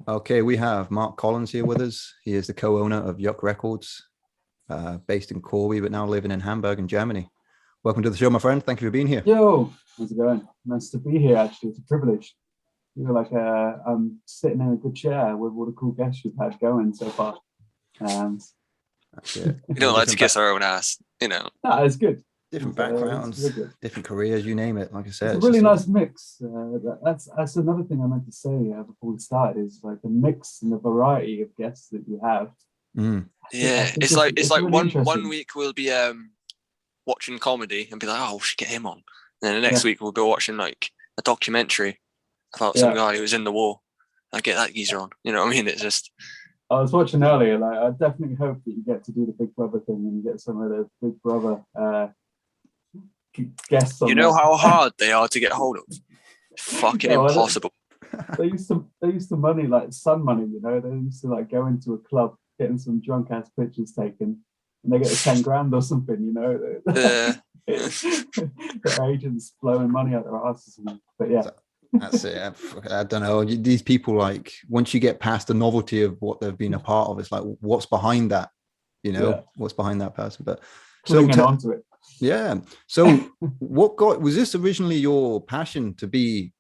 Okay, we have Marc Collins here with us. He is the co-owner of Yuk Records, based in Corby, but now living in Hamburg in Germany. Welcome to the show, my friend. Thank you for being here. Yo, how's it going? Nice to be here, actually. It's a privilege. You feel like I'm sitting in a good chair with all the cool guests you've had going so far. That's it. We don't like to kiss our own ass, you know. No, it's good. Different backgrounds, different careers, you name it. Like I said, it's a really nice mix. That's another thing I meant to say before we start is like the mix and the variety of guests that you have. Yeah, it's like really one week we'll be watching comedy and be like, oh, we should get him on. And then the next week we'll be watching like a documentary about some guy who was in the war. I get that geezer on. You know what I mean? It's just. I was watching earlier. Like, I definitely hope that you get to do the Big Brother thing and you get some of the Big Brother guests on. You know how hard they are to get hold of. Fucking impossible. They used to money like sun money. You know, they used to like go into a club, getting some drunk ass pictures taken, and they get 10 grand or something. You know, their agents blowing money out their asses. But yeah. That's it. I don't know. These people, like, once you get past the novelty of what they've been a part of, it's like, what's behind that? You know, what's behind that person? But clinging onto it. Yeah. So, was this originally your passion to be,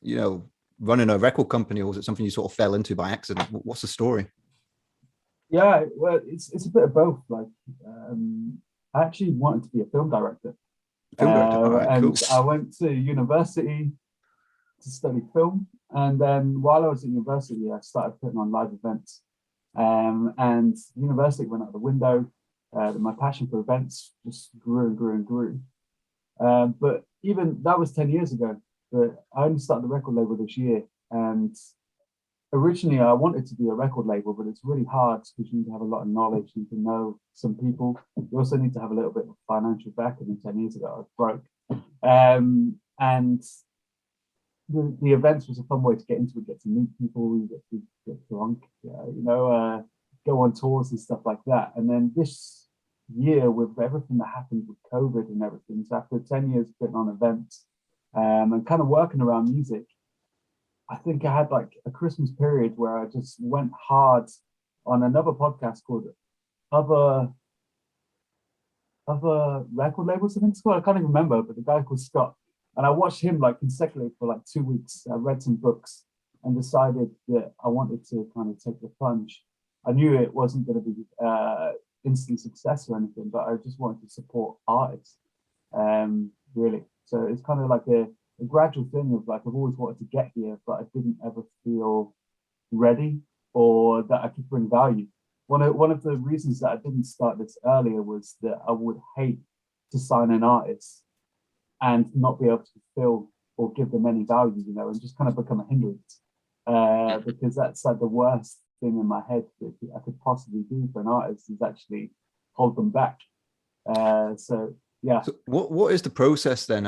you know, running a record company, or was it something you sort of fell into by accident? What's the story? Yeah, well, it's a bit of both. Like, I actually wanted to be a film director. Cool. I went to university to study film, and then while I was at university I started putting on live events, and university went out the window. My passion for events just grew and grew and grew, but even that was 10 years ago. But I only started the record label this year, and originally I wanted to be a record label, but it's really hard because you need to have a lot of knowledge, you need to know some people, you also need to have a little bit of financial backing. And 10 years ago I was broke, and the events was a fun way to get into it, get to meet people, you get to get drunk, go on tours and stuff like that. And then this year, with everything that happened with COVID and everything, so after 10 years putting on events and kind of working around music, I think I had like a Christmas period where I just went hard on another podcast called Other Record Labels, I think it's called. I can't even remember, but the guy called Scott. And I watched him like consecutively for like 2 weeks. I read some books and decided that I wanted to kind of take the plunge. I knew it wasn't going to be instant success or anything, but I just wanted to support artists, really. So it's kind of like a gradual thing of like, I've always wanted to get here, but I didn't ever feel ready or that I could bring value. One of the reasons that I didn't start this earlier was that I would hate to sign an artist and not be able to fulfill or give them any value, you know, and just kind of become a hindrance, because that's like the worst thing in my head that I could possibly do for an artist is actually hold them back. So what is the process then?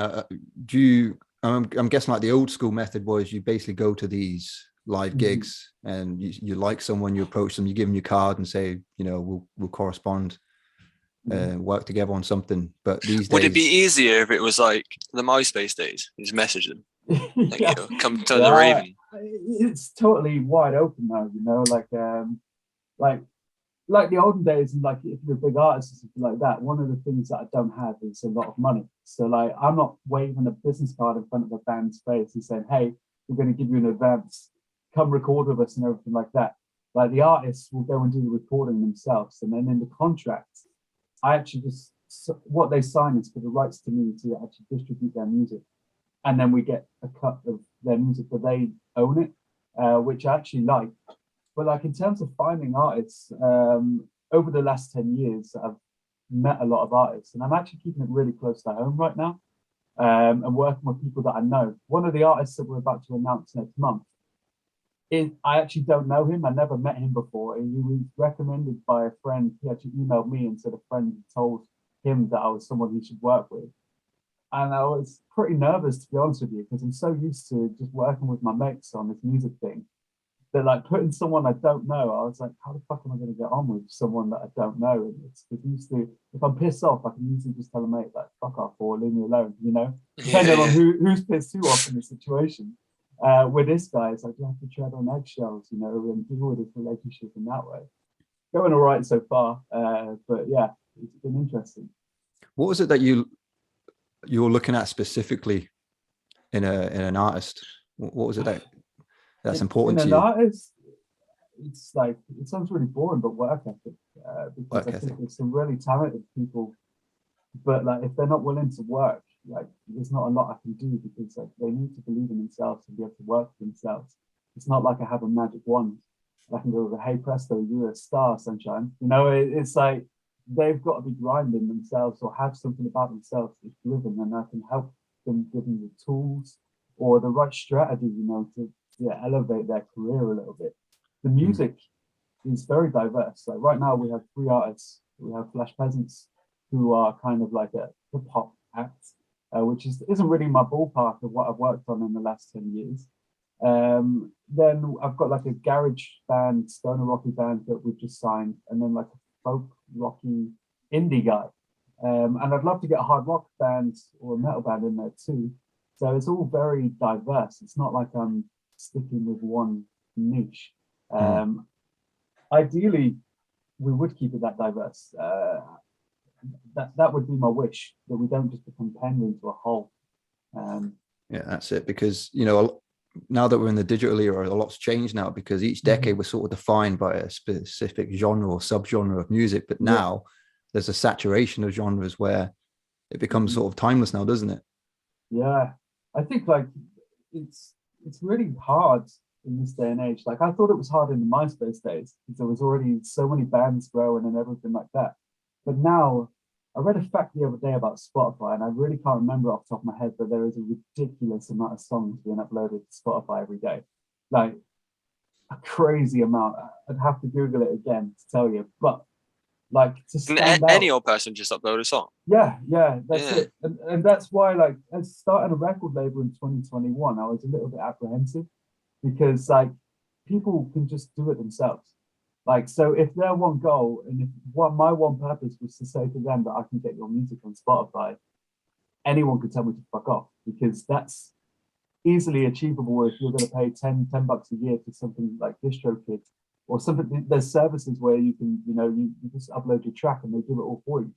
Do you? I'm guessing like the old school method was you basically go to these live gigs and you like someone, you approach them, you give them your card and say, you know, we'll correspond. Work together on something. But these days, would it be easier if it was like the MySpace days? You just message them, like, you know, come to the Raven. It's totally wide open now, you know, like the olden days, and like if you're a big artist or something like that, one of the things that I don't have is a lot of money. So like I'm not waving a business card in front of a band's face and saying, hey, we're going to give you an advance, come record with us and everything like that. Like the artists will go and do the recording themselves, and then in the contract I actually just, what they sign is for the rights to me to actually distribute their music. And then we get a cut of their music, but they own it, which I actually like. But like in terms of finding artists, over the last 10 years, I've met a lot of artists, and I'm actually keeping it really close to home right now, and working with people that I know. One of the artists that we're about to announce next month, I actually don't know him. I never met him before. He was recommended by a friend. He actually emailed me and said a friend told him that I was someone he should work with. And I was pretty nervous, to be honest with you, because I'm so used to just working with my mates on this music thing that like putting someone I don't know, I was like, how the fuck am I going to get on with someone that I don't know? And it's used to, if I'm pissed off, I can usually just tell a mate like, fuck off or leave me alone, you know, depending on who's pissed who off in the situation. With this guy, it's like you have to tread on eggshells, you know, and deal with this relationship in that way. Going all right so far, but yeah, it's been interesting. What was it that you're looking at specifically in an artist? What was it that's important to in you? an artist, it's like, it sounds really boring, but work ethic, because Work I ethic. think there's some really talented people, but like if they're not willing to work, like there's not a lot I can do, because like they need to believe in themselves and be able to work for themselves. It's not like I have a magic wand. I can go with a hey presto, you're a star, sunshine. You know, it's like they've got to be grinding themselves or have something about themselves that's driven, and I can help them give them the tools or the right strategy, you know, to elevate their career a little bit. The music is very diverse. Like right now we have 3 artists. We have Flash Peasants, who are kind of like a hip hop act, which isn't really my ballpark of what I've worked on in the last 10 years. Then I've got like a garage band, stoner rocky band that we've just signed, and then like a folk rocky indie guy. And I'd love to get a hard rock band or a metal band in there too. So it's all very diverse. It's not like I'm sticking with one niche. Ideally, we would keep it that diverse. That would be my wish, that we don't just become penned into a hole. Yeah, that's it. Because, you know, now that we're in the digital era, a lot's changed now, because each decade was sort of defined by a specific genre or subgenre of music. But now there's a saturation of genres where it becomes sort of timeless now, doesn't it? Yeah, I think like it's really hard in this day and age. Like I thought it was hard in the MySpace days, because there was already so many bands growing and everything like that. But now, I read a fact the other day about Spotify, and I really can't remember off the top of my head, but there is a ridiculous amount of songs being uploaded to Spotify every day. Like a crazy amount. I'd have to Google it again to tell you. But like to stand out, any old person just upload a song. Yeah, that's it. And that's why, like, as starting a record label in 2021, I was a little bit apprehensive, because like people can just do it themselves. Like, so if their one goal, and if my one purpose was to say to them that I can get your music on Spotify, anyone could tell me to fuck off, because that's easily achievable if you're going to pay 10 bucks a year to something like DistroKid or something. There's services where you can, you know, you just upload your track and they do it all for you.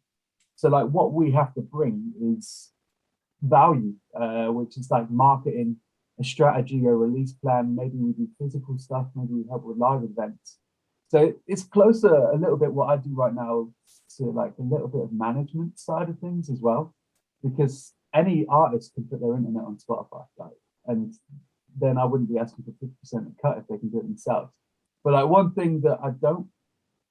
So like what we have to bring is value, which is like marketing, a strategy, a release plan. Maybe we do physical stuff, maybe we help with live events. So it's closer a little bit what I do right now to like a little bit of management side of things as well, because any artist can put their internet on Spotify, like, and then I wouldn't be asking for 50% cut if they can do it themselves. But like one thing that I don't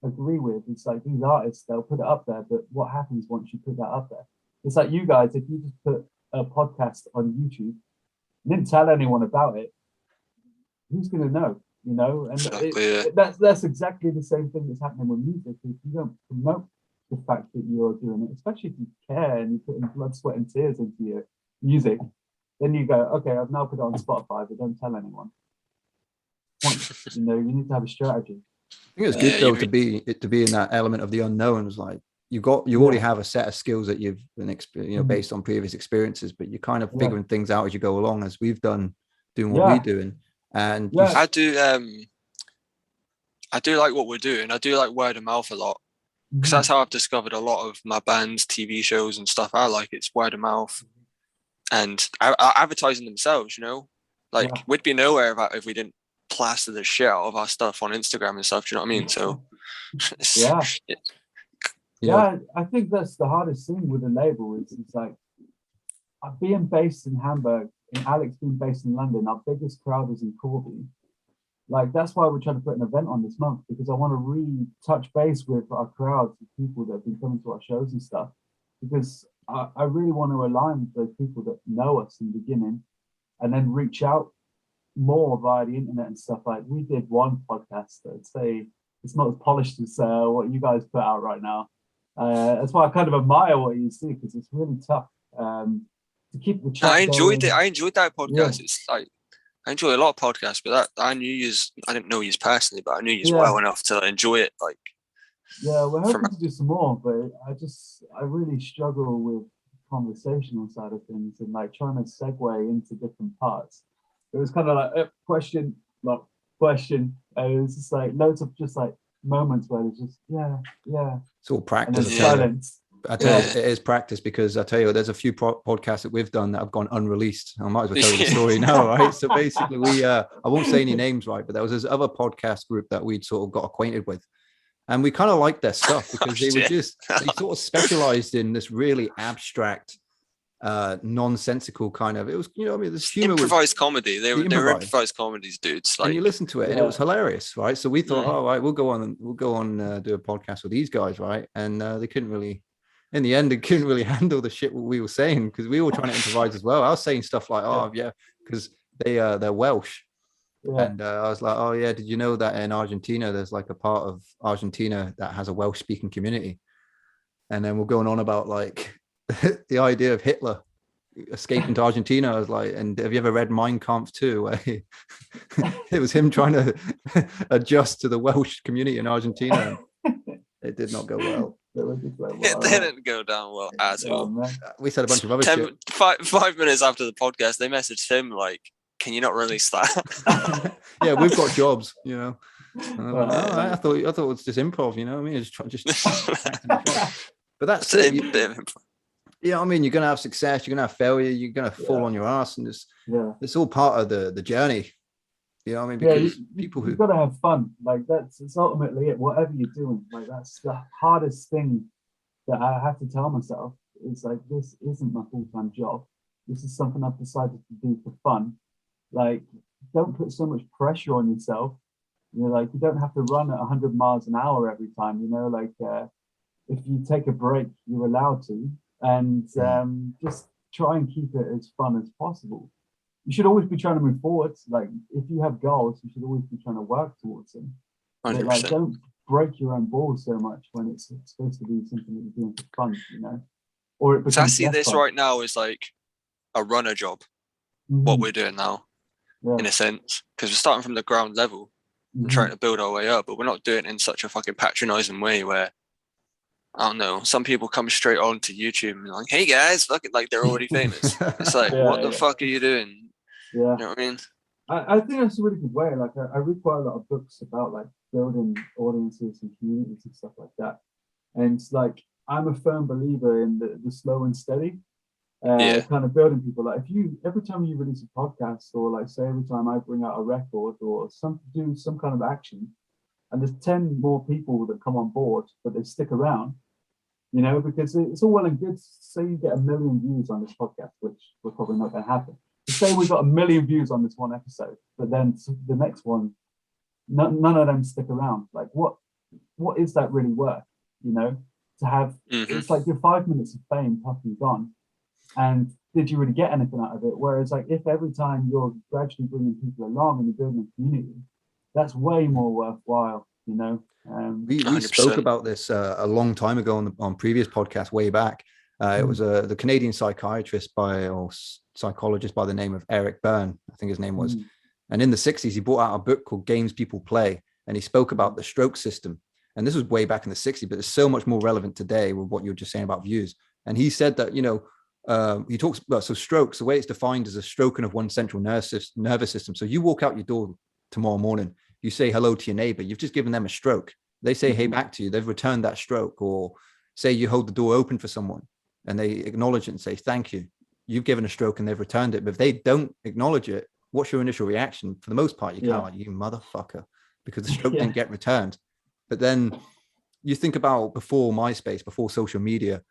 agree with is like these artists, they'll put it up there, but what happens once you put that up there? It's like you guys, if you just put a podcast on YouTube and didn't tell anyone about it, who's going to know? You know, and Exactly, that's exactly the same thing that's happening with music. If you don't promote the fact that you're doing it, especially if you care and you put in blood, sweat, and tears into your music, then you go, okay, I've now put it on Spotify, but don't tell anyone. You know, you need to have a strategy. I think it's good though to be in that element of the unknowns. Like you already have a set of skills that you've been based on previous experiences, but you're kind of figuring things out as you go along, as we've done, doing what we're doing. And I do like what we're doing. I do like word of mouth a lot, because that's how I've discovered a lot of my bands, TV shows and stuff. I like it's word of mouth and advertising themselves, you know, like we'd be nowhere if we didn't plaster the shit out of our stuff on Instagram and stuff. Do you know what I mean? So I think that's the hardest thing with a label is it's like being based in Hamburg and Alex being based in London. Our biggest crowd is in Corby. Like that's why we're trying to put an event on this month, because I want to touch base with our crowds of people that have been coming to our shows and stuff, because I really want to align with those people that know us in the beginning and then reach out more via the internet and stuff. Like we did one podcast that I'd say it's not as polished as what you guys put out right now. That's why I kind of admire what you see, because it's really tough to keep the chat. I enjoyed that podcast. It's like I enjoy a lot of podcasts, but I didn't know you personally, but I knew you well enough to enjoy it. Like, yeah, we're hoping to do some more, but I really struggle with conversational side of things and like trying to segue into different parts. it was kind of like question, like question. And it was just like loads of just like moments where it's just yeah. It's all practice. And then silence. I tell you, it is practice, because I tell you, there's a few podcasts that we've done that have gone unreleased. I might as well tell you the story now, right? So basically, I won't say any names, right? But there was this other podcast group that we'd sort of got acquainted with, and we kind of liked their stuff because they sort of specialized in this really abstract, nonsensical kind of. It was, I mean, this humor improvised comedy. They were improvised comedies, dudes. Like, and you listen to it, and it was hilarious, right? So we thought, all right, we'll go on do a podcast with these guys, right? And they couldn't really. In the end, they couldn't really handle the shit we were saying, because we were trying to improvise as well. I was saying stuff like, because they're Welsh. And I was like, oh yeah, did you know that in Argentina, there's like a part of Argentina that has a Welsh speaking community? And then we're going on about like the idea of Hitler escaping to Argentina. I was like, and have you ever read Mein Kampf 2? Where it was him trying to adjust to the Welsh community in Argentina. It did not go well. It didn't go down well at all. We said a bunch of other shit. 5 minutes after the podcast, they messaged him like, "Can you not release that?" Yeah, we've got jobs, I thought it was just improv, I mean, but that's it. I mean, you're gonna have success, you're gonna have failure, you're gonna fall on your ass, and it's all part of the journey. I mean, because you've got to have fun. Like it's ultimately it. Whatever you're doing, like that's the hardest thing that I have to tell myself. It's like, this isn't my full-time job. This is something I've decided to do for fun. Like, don't put so much pressure on yourself. Like, you don't have to run at 100 miles an hour every time. Like if you take a break, you're allowed to, and just try and keep it as fun as possible. You should always be trying to move forward. Like, if you have goals, you should always be trying to work towards them. But, like, don't break your own balls so much when it's supposed to be something that you're doing for fun, Or it becomes I see this fun. right now as like a runner job, what we're doing now, in a sense, because we're starting from the ground level and trying to build our way up, but we're not doing it in such a fucking patronizing way where, I don't know, some people come straight on to YouTube and like, "Hey guys," fucking like they're already famous. It's like, what the fuck are you doing? Yeah, you know what I mean. I think that's a really good way. Like, I read quite a lot of books about like building audiences and communities and stuff like that. And it's like, I'm a firm believer in the slow and steady kind of building people. Like, every time you release a podcast, or like say every time I bring out a record or do some kind of action, and there's 10 more people that come on board, but they stick around, because it's all well and good. Say you get 1 million views on this podcast, which we're probably not going to happen. Say we got 1 million views on this one episode, but then the next one, none of them stick around. Like, what is that really worth? To have it's like your 5 minutes of fame fucking gone, and did you really get anything out of it? Whereas, like, if every time you're gradually bringing people along and you're building a community, that's way more worthwhile. We spoke about this a long time ago on previous podcasts way back. It was the Canadian psychiatrist psychologist by the name of Eric Byrne, I think his name was. And in the 60s, he brought out a book called Games People Play, and he spoke about the stroke system. And this was way back in the 60s, but it's so much more relevant today with what you were just saying about views. And he said that, he talks about, so strokes, the way it's defined is a stroking of one central nervous system. So you walk out your door tomorrow morning, you say hello to your neighbor, you've just given them a stroke. They say hey back to you, they've returned that stroke. Or say you hold the door open for someone and they acknowledge it and say thank you. You've given a stroke and they've returned it. But if they don't acknowledge it, what's your initial reaction? For the most part, you kind of like, you motherfucker, because the stroke didn't get returned. But then you think about before MySpace, before social media,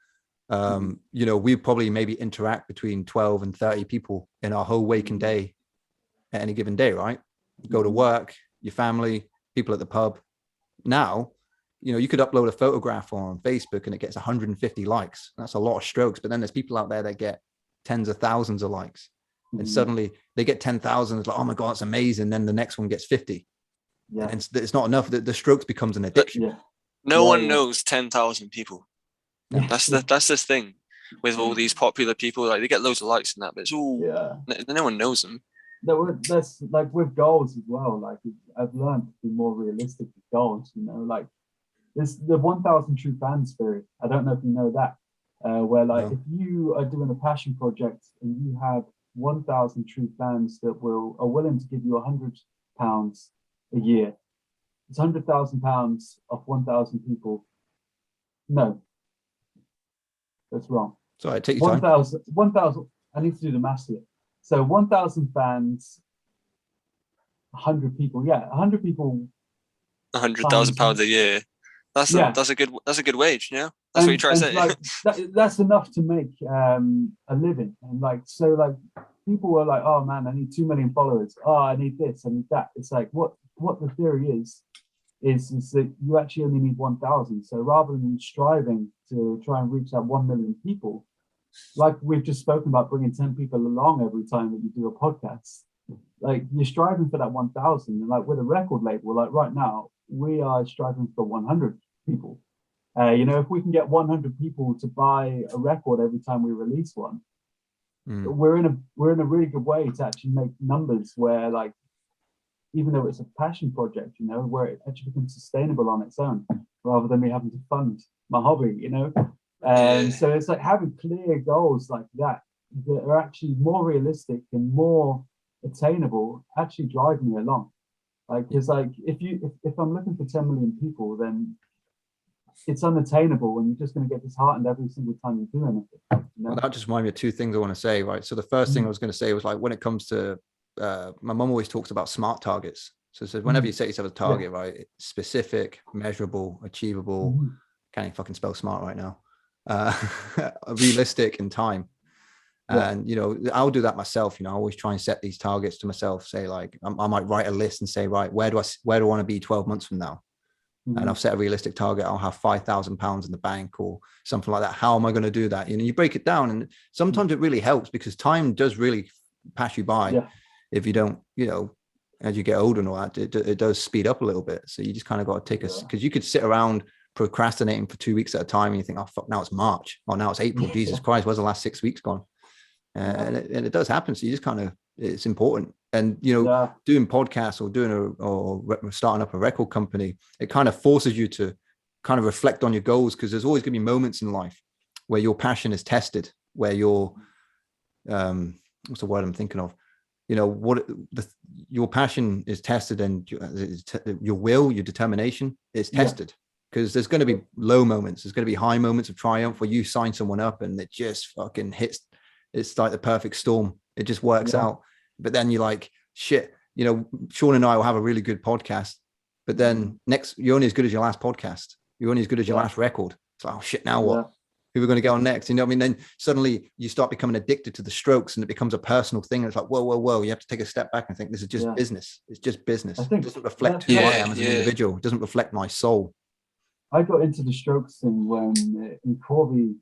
we probably maybe interact between 12 and 30 people in our whole waking day at any given day, right? You go to work, your family, people at the pub. Now, you could upload a photograph on Facebook and it gets 150 likes. That's a lot of strokes. But then there's people out there that get tens of thousands of likes. And suddenly they get 10,000. It's like, oh my God, it's amazing. Then the next one gets 50. Yeah. And it's not enough. The strokes becomes an addiction. No one knows 10,000 people. Yeah. That's this thing with all these popular people. Like, they get loads of likes and that, but it's all, no one knows them. That's like with goals as well. Like, I've learned to be more realistic with goals, like there's the 1,000 true fans theory. I don't know if you know that, where like if you are doing a passion project and you have 1,000 true fans that are willing to give you £100 a year. It's £100,000 of 1,000 people. No, that's wrong. Sorry, take your time. 1,000. I need to do the math here. So 1,000 fans, 100 people. Yeah, 100 people. £100,000 a year. That's a good wage. Yeah, that's what you're trying to say. Like, that's enough to make a living. And like, so like, people were like, oh man, I need 2 million followers. Oh, I need this, I need that. It's like what the theory is that you actually only need 1,000. So rather than striving to try and reach that 1 million people, like we've just spoken about bringing 10 people along every time that you do a podcast, like you're striving for that 1,000. And like with a record label, like right now, we are striving for 100 people. If we can get 100 people to buy a record every time we release one, we're in a really good way to actually make numbers where, like, even though it's a passion project, where it actually becomes sustainable on its own, rather than me having to fund my hobby, So it's like having clear goals like that are actually more realistic and more attainable actually drive me along. Like, because like if I'm looking for 10 million people, then it's unattainable and you're just going to get disheartened every single time you do anything. Well, that just reminded me of 2 things I want to say, right? So the first thing I was going to say was, like, when it comes to my mum always talks about SMART targets. So whenever you set yourself a target, right, it's specific, measurable, achievable, can't even fucking spell smart right now, realistic, and time. And I'll do that myself. I always try and set these targets to myself. Say, like, I might write a list and say, right, where do I want to be 12 months from now? And I've set a realistic target. I'll have £5,000 in the bank or something like that. How am I going to do that? You break it down, and sometimes it really helps, because time does really pass you by if you don't, as you get older and all that, it does speed up a little bit. So you just kind of got to take because you could sit around procrastinating for 2 weeks at a time and you think, oh fuck, now it's March, or now it's April. Jesus Christ, where's the last 6 weeks gone? And it does happen. So you just kind of, it's important. And doing podcasts or starting up a record company, it kind of forces you to kind of reflect on your goals, because there's always going to be moments in life where your passion is tested, where your what's the word I'm thinking of? Your passion is tested, and your will, your determination is tested, because there's going to be low moments, there's going to be high moments of triumph where you sign someone up and it just fucking hits. It's like the perfect storm. It just works out. But then you're like, shit, Sean and I will have a really good podcast, but then you're only as good as your last podcast. You're only as good as your last record. It's like, oh shit, now what? Who are we going to get on next? What I mean? Then suddenly you start becoming addicted to the strokes, and it becomes a personal thing. And it's like, whoa. You have to take a step back and think, this is just business. It's just business. It doesn't reflect who I am as an individual. It doesn't reflect my soul. I got into the strokes thing when in Corby,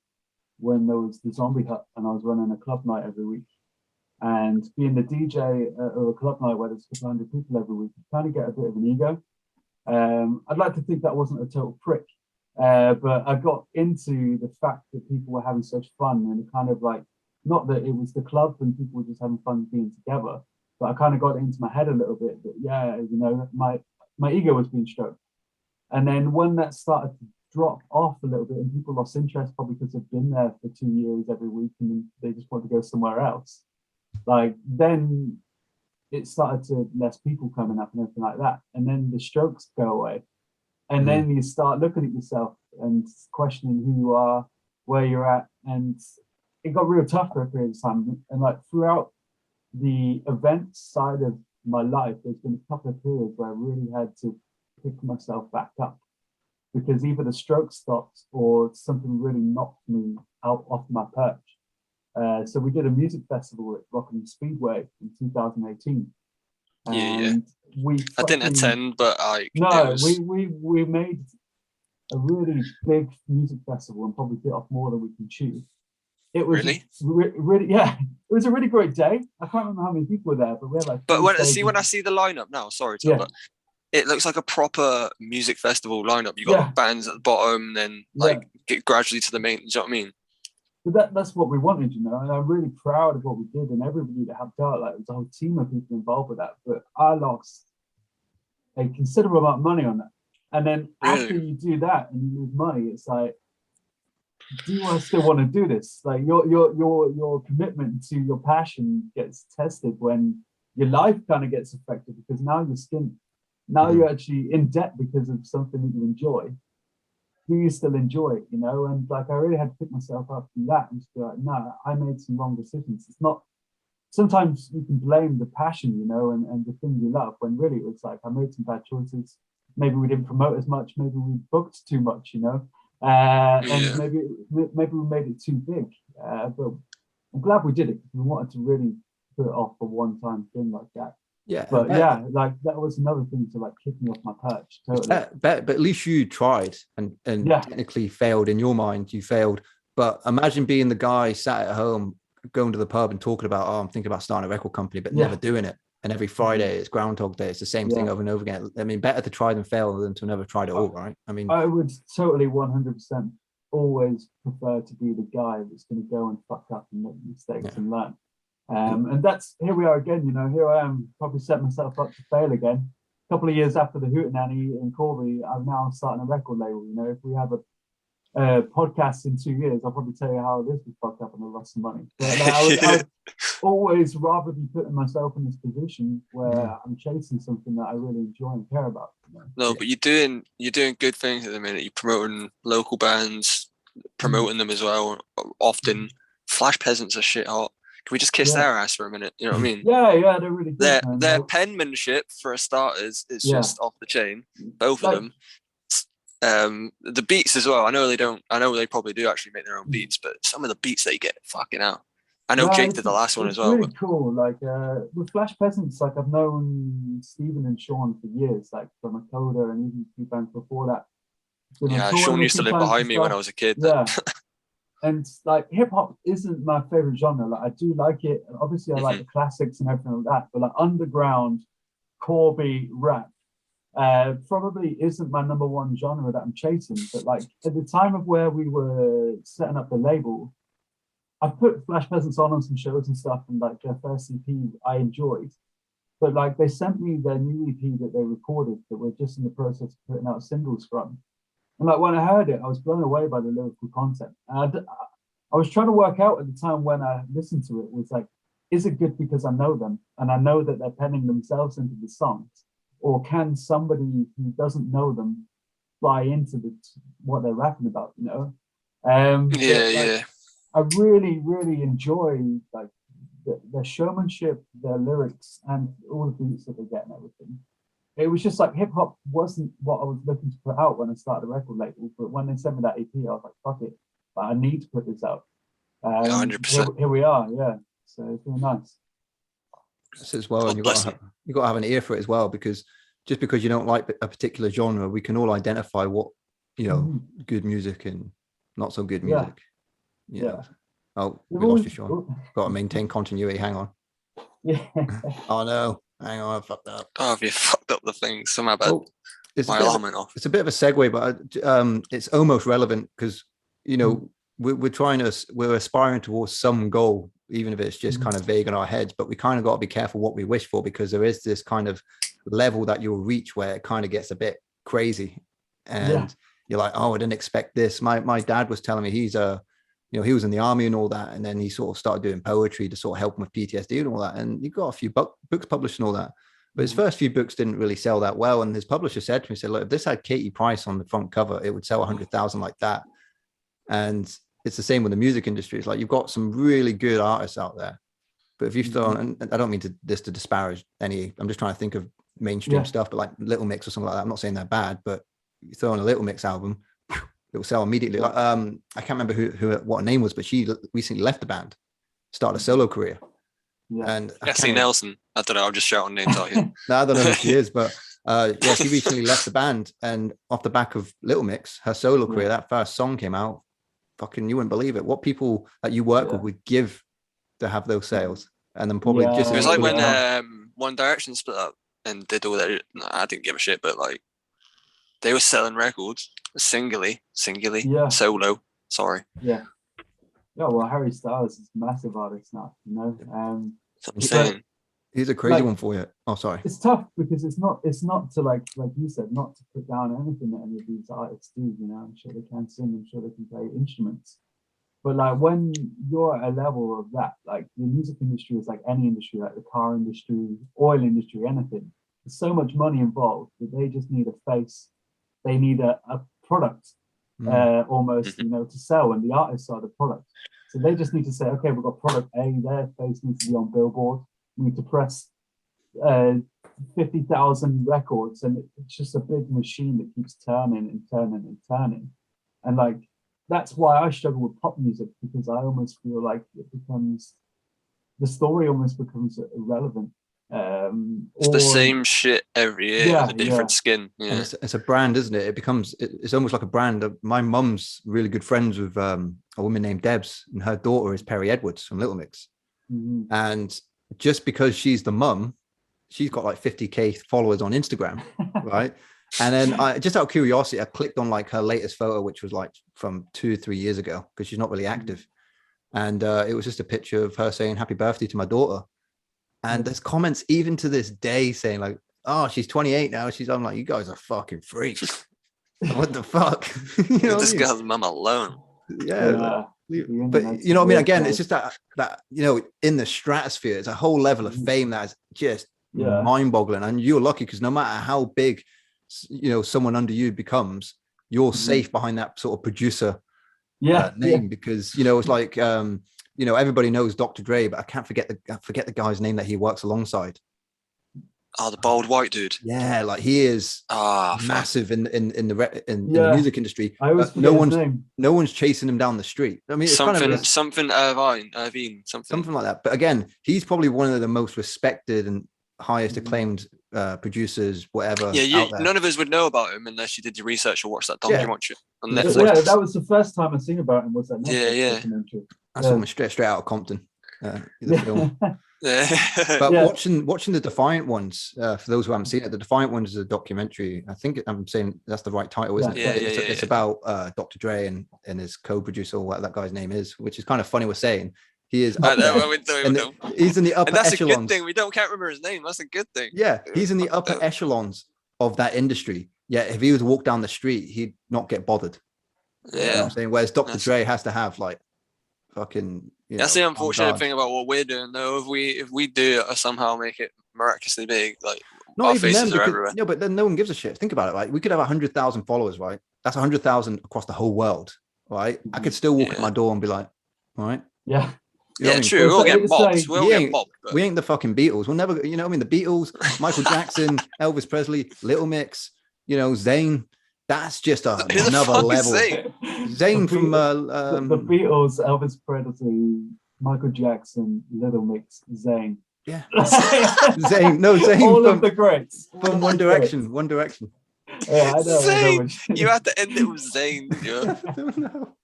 when there was the Zombie Hut, and I was running a club night every week. And being the DJ of a club night where there's a couple hundred people every week, you kind of get a bit of an ego. I'd like to think that wasn't a total prick, but I got into the fact that people were having such fun, and kind of like, not that it was the club and people were just having fun being together, but I kind of got into my head a little bit that, my ego was being stroked. And then when that started to drop off a little bit and people lost interest, probably because they've been there for 2 years every week and they just want to go somewhere else, like, then it started to less people coming up and everything like that. And then the strokes go away. And then you start looking at yourself and questioning who you are, where you're at. And it got real tough for a period of time. And like throughout the event side of my life, there's been a couple of periods where I really had to pick myself back up, because either the stroke stopped or something really knocked me out off my perch. So we did a music festival at Rockingham Speedway in 2018. And I didn't attend, but we made a really big music festival and probably bit off more than we can chew. It was really, it was a really great day. I can't remember how many people were there, but we had like. But when I see the lineup now, sorry, Tom, but it looks like a proper music festival lineup. You got bands at the bottom, then get gradually to the main. Do you know what I mean? But that's what we wanted, and I'm really proud of what we did, and everybody that helped out. Like, there's a whole team of people involved with that. But I lost a considerable amount of money on that. And then after you do that and you lose money, it's like do I still want to do this? Like your commitment to your passion gets tested when your life kind of gets affected, because now you're skint. Now you're actually in debt because of something that you enjoy. Do you still enjoy it? You know, and like I really had to pick myself up from that and just be like, no, I made some wrong decisions. It's not. Sometimes you can blame the passion, you know, and the thing you love, when really it was like I made some bad choices. Maybe we didn't promote as much. Maybe we booked too much, you know, and maybe we made it too big. But I'm glad we did it. We wanted to really put it off a one-time thing like that. Yeah, but yeah, like that was another thing to like kick me off my perch. Totally. But at least you tried and technically failed. In your mind, you failed. But imagine being the guy sat at home, going to the pub and talking about, oh, I'm thinking about starting a record company, but never doing it. And every Friday it's Groundhog Day. It's the same thing over and over again. I mean, better to try than fail than to never try at all, right? I mean, I would totally 100% always prefer to be the guy that's going to go and fuck up and make mistakes and learn. And that's, here we are again, you know, here I am, probably set myself up to fail again. A couple of years after the Hootenanny in Corby, I'm now starting a record label. You know, if we have a podcast in 2 years, I'll probably tell you how this was fucked up and I lost some money. But I would always rather be putting myself in this position where I'm chasing something that I really enjoy and care about. You know? No, but you're doing good things at the minute. You're promoting local bands, promoting them as well. Often, Flash Peasants are shit hot. Can we just kiss their ass for a minute? You know what I mean? Yeah, they're really good. Their penmanship, for a starters, is just off the chain. Both of them. The beats as well. I know they probably do actually make their own beats, but some of the beats they get, fucking out. I know Jake did the last one as well. It's really cool. Like with Flash Peasants, like I've known Stephen and Sean for years, like from a Coda and even a few bands before that. Sean used to live behind me when I was a kid. Yeah. And like hip hop isn't my favorite genre. Like I do like it. Obviously, I like the classics and everything like that. But like underground, Corby rap probably isn't my number one genre that I'm chasing. But like at the time of where we were setting up the label, I put Flash Peasants on some shows and stuff, and like their first EP I enjoyed. But like they sent me their new EP that they recorded that we're just in the process of putting out singles from. And like when I heard it, I was blown away by the lyrical content. And I was trying to work out at the time when I listened to it, was like, is it good because I know them and I know that they're penning themselves into the songs, or can somebody who doesn't know them buy into what they're rapping about? You know? I really, really enjoy like their showmanship, their lyrics, and all the beats that they get and everything. It was just like hip hop wasn't what I was looking to put out when I started a record label, but when they sent me that EP, I was like, fuck it, but I need to put this out. 100%. Here we are, yeah. So it's really nice. As well, and you've got to have an ear for it as well, because just because you don't like a particular genre, we can all identify what, you know, good music and not so good music. Yeah. Oh, we lost you, Sean. Got to maintain continuity. Hang on. Yeah. Oh no. Hang on, I fucked up. Oh, have you fucked up the thing? Somehow about my alarm went off. It's a bit of a segue, but it's almost relevant because, you know, we're aspiring towards some goal, even if it's just kind of vague in our heads, but we kind of got to be careful what we wish for, because there is this kind of level that you'll reach where it kind of gets a bit crazy. And you're like, oh, I didn't expect this. My dad was telling me he was in the army and all that, and then he sort of started doing poetry to sort of help him with PTSD and all that. And he got a few books published and all that. But his first few books didn't really sell that well. And his publisher said to me, look, if this had Katie Price on the front cover, it would sell 100,000 like that. And it's the same with the music industry. It's like you've got some really good artists out there. But if you've thrown, and I don't mean to disparage any, I'm just trying to think of mainstream stuff, but like Little Mix or something like that. I'm not saying they're bad, but you throw in a Little Mix album, it will sell immediately. Like, I can't remember what her name was, but she recently left the band, started a solo career. Yeah. And Cassie Nelson. I don't know. I'm just shouting names out here. No, I don't know who she is, but she recently left the band, and off the back of Little Mix, her solo career, that first song came out. Fucking, you wouldn't believe it. What people that you work with would give to have those sales, and then probably just. It was like when One Direction split up and did all that. I didn't give a shit, but like they were selling records singly, solo. Sorry. Yeah. Yeah, well, Harry Styles is a massive artist now, you know. That's what I'm saying. Here's a crazy one for you. Oh, sorry. It's tough because it's not to like you said, not to put down anything that any of these artists do. You know, I'm sure they can sing, I'm sure they can play instruments. But like when you're at a level of that, like the music industry is like any industry, like the car industry, oil industry, anything. There's so much money involved that they just need a face. They need a product, almost, you know, to sell, and the artists are the product. So they just need to say, okay, we've got product A, their face needs to be on Billboard. We need to press 50,000 records, and it's just a big machine that keeps turning and turning and turning. And like, that's why I struggle with pop music, because I almost feel like the story almost becomes irrelevant. It's the same shit every year with a different skin. Yeah. And it's a brand, isn't it? It's almost like a brand. My mum's really good friends with a woman named Debs, and her daughter is Perry Edwards from Little Mix. And just because she's the mum, she's got like 50k followers on Instagram, right? And then just out of curiosity, I clicked on like her latest photo, which was like from 2 or 3 years ago, because she's not really active. And it was just a picture of her saying happy birthday to my daughter. And there's comments even to this day saying like, oh, she's 28 now. I'm like, you guys are fucking freaks. What the fuck? You know, this girl's mum alone. Yeah. But you know what I mean? Again, it's just that, you know, in the stratosphere, it's a whole level of fame that is just mind-boggling. And you're lucky because no matter how big, you know, someone under you becomes, you're safe behind that sort of producer name, because, you know, it's like, you know, everybody knows Dr. Dre, but I forget the guy's name that he works alongside. Oh, the bald white dude. Yeah, like he is massive in the music industry. I always no one's chasing him down the street. I mean, it's something Irvine, something like that. But again, he's probably one of the most respected and highest acclaimed producers, whatever. Yeah, none of us would know about him unless you did your research or watched that documentary on Netflix. Yeah, that was the first time I seen about him. Was that Netflix documentary? I saw him straight out of Compton. The film. But watching the Defiant Ones, for those who haven't seen it, the Defiant Ones is a documentary. I think I'm saying that's the right title, isn't it? It's about Dr. Dre and his co-producer, or what that guy's name is, which is kind of funny we're saying. He is up there, he's in the upper echelons. And that's a good thing. We can't remember his name. That's a good thing. Yeah, he's in the upper echelons of that industry. Yeah, if he was to walk down the street, he'd not get bothered. Yeah, you know what I'm saying. Whereas Dr. Dre has to have like fucking. That's the unfortunate thing about what we're doing, though. If we do it or somehow make it miraculously big, like not our even faces them, are everywhere. No, but then no one gives a shit. Think about it. Like we could have 100,000 followers, right? That's 100,000 across the whole world, right? I could still walk at my door and be like, all right, yeah. You know true. We'll get mobbed. We ain't the fucking Beatles. We'll never, you know what I mean? The Beatles, Michael Jackson, Elvis Presley, Little Mix, you know, Zayn. That's just another level. Zayn from the Beatles, Elvis Presley, Michael Jackson, Little Mix, Zayn. Yeah. Zayn. All of the greats. From One Direction. One Direction. Yeah, I know. Zayn. You had to end it with Zayn. Yeah. I don't know.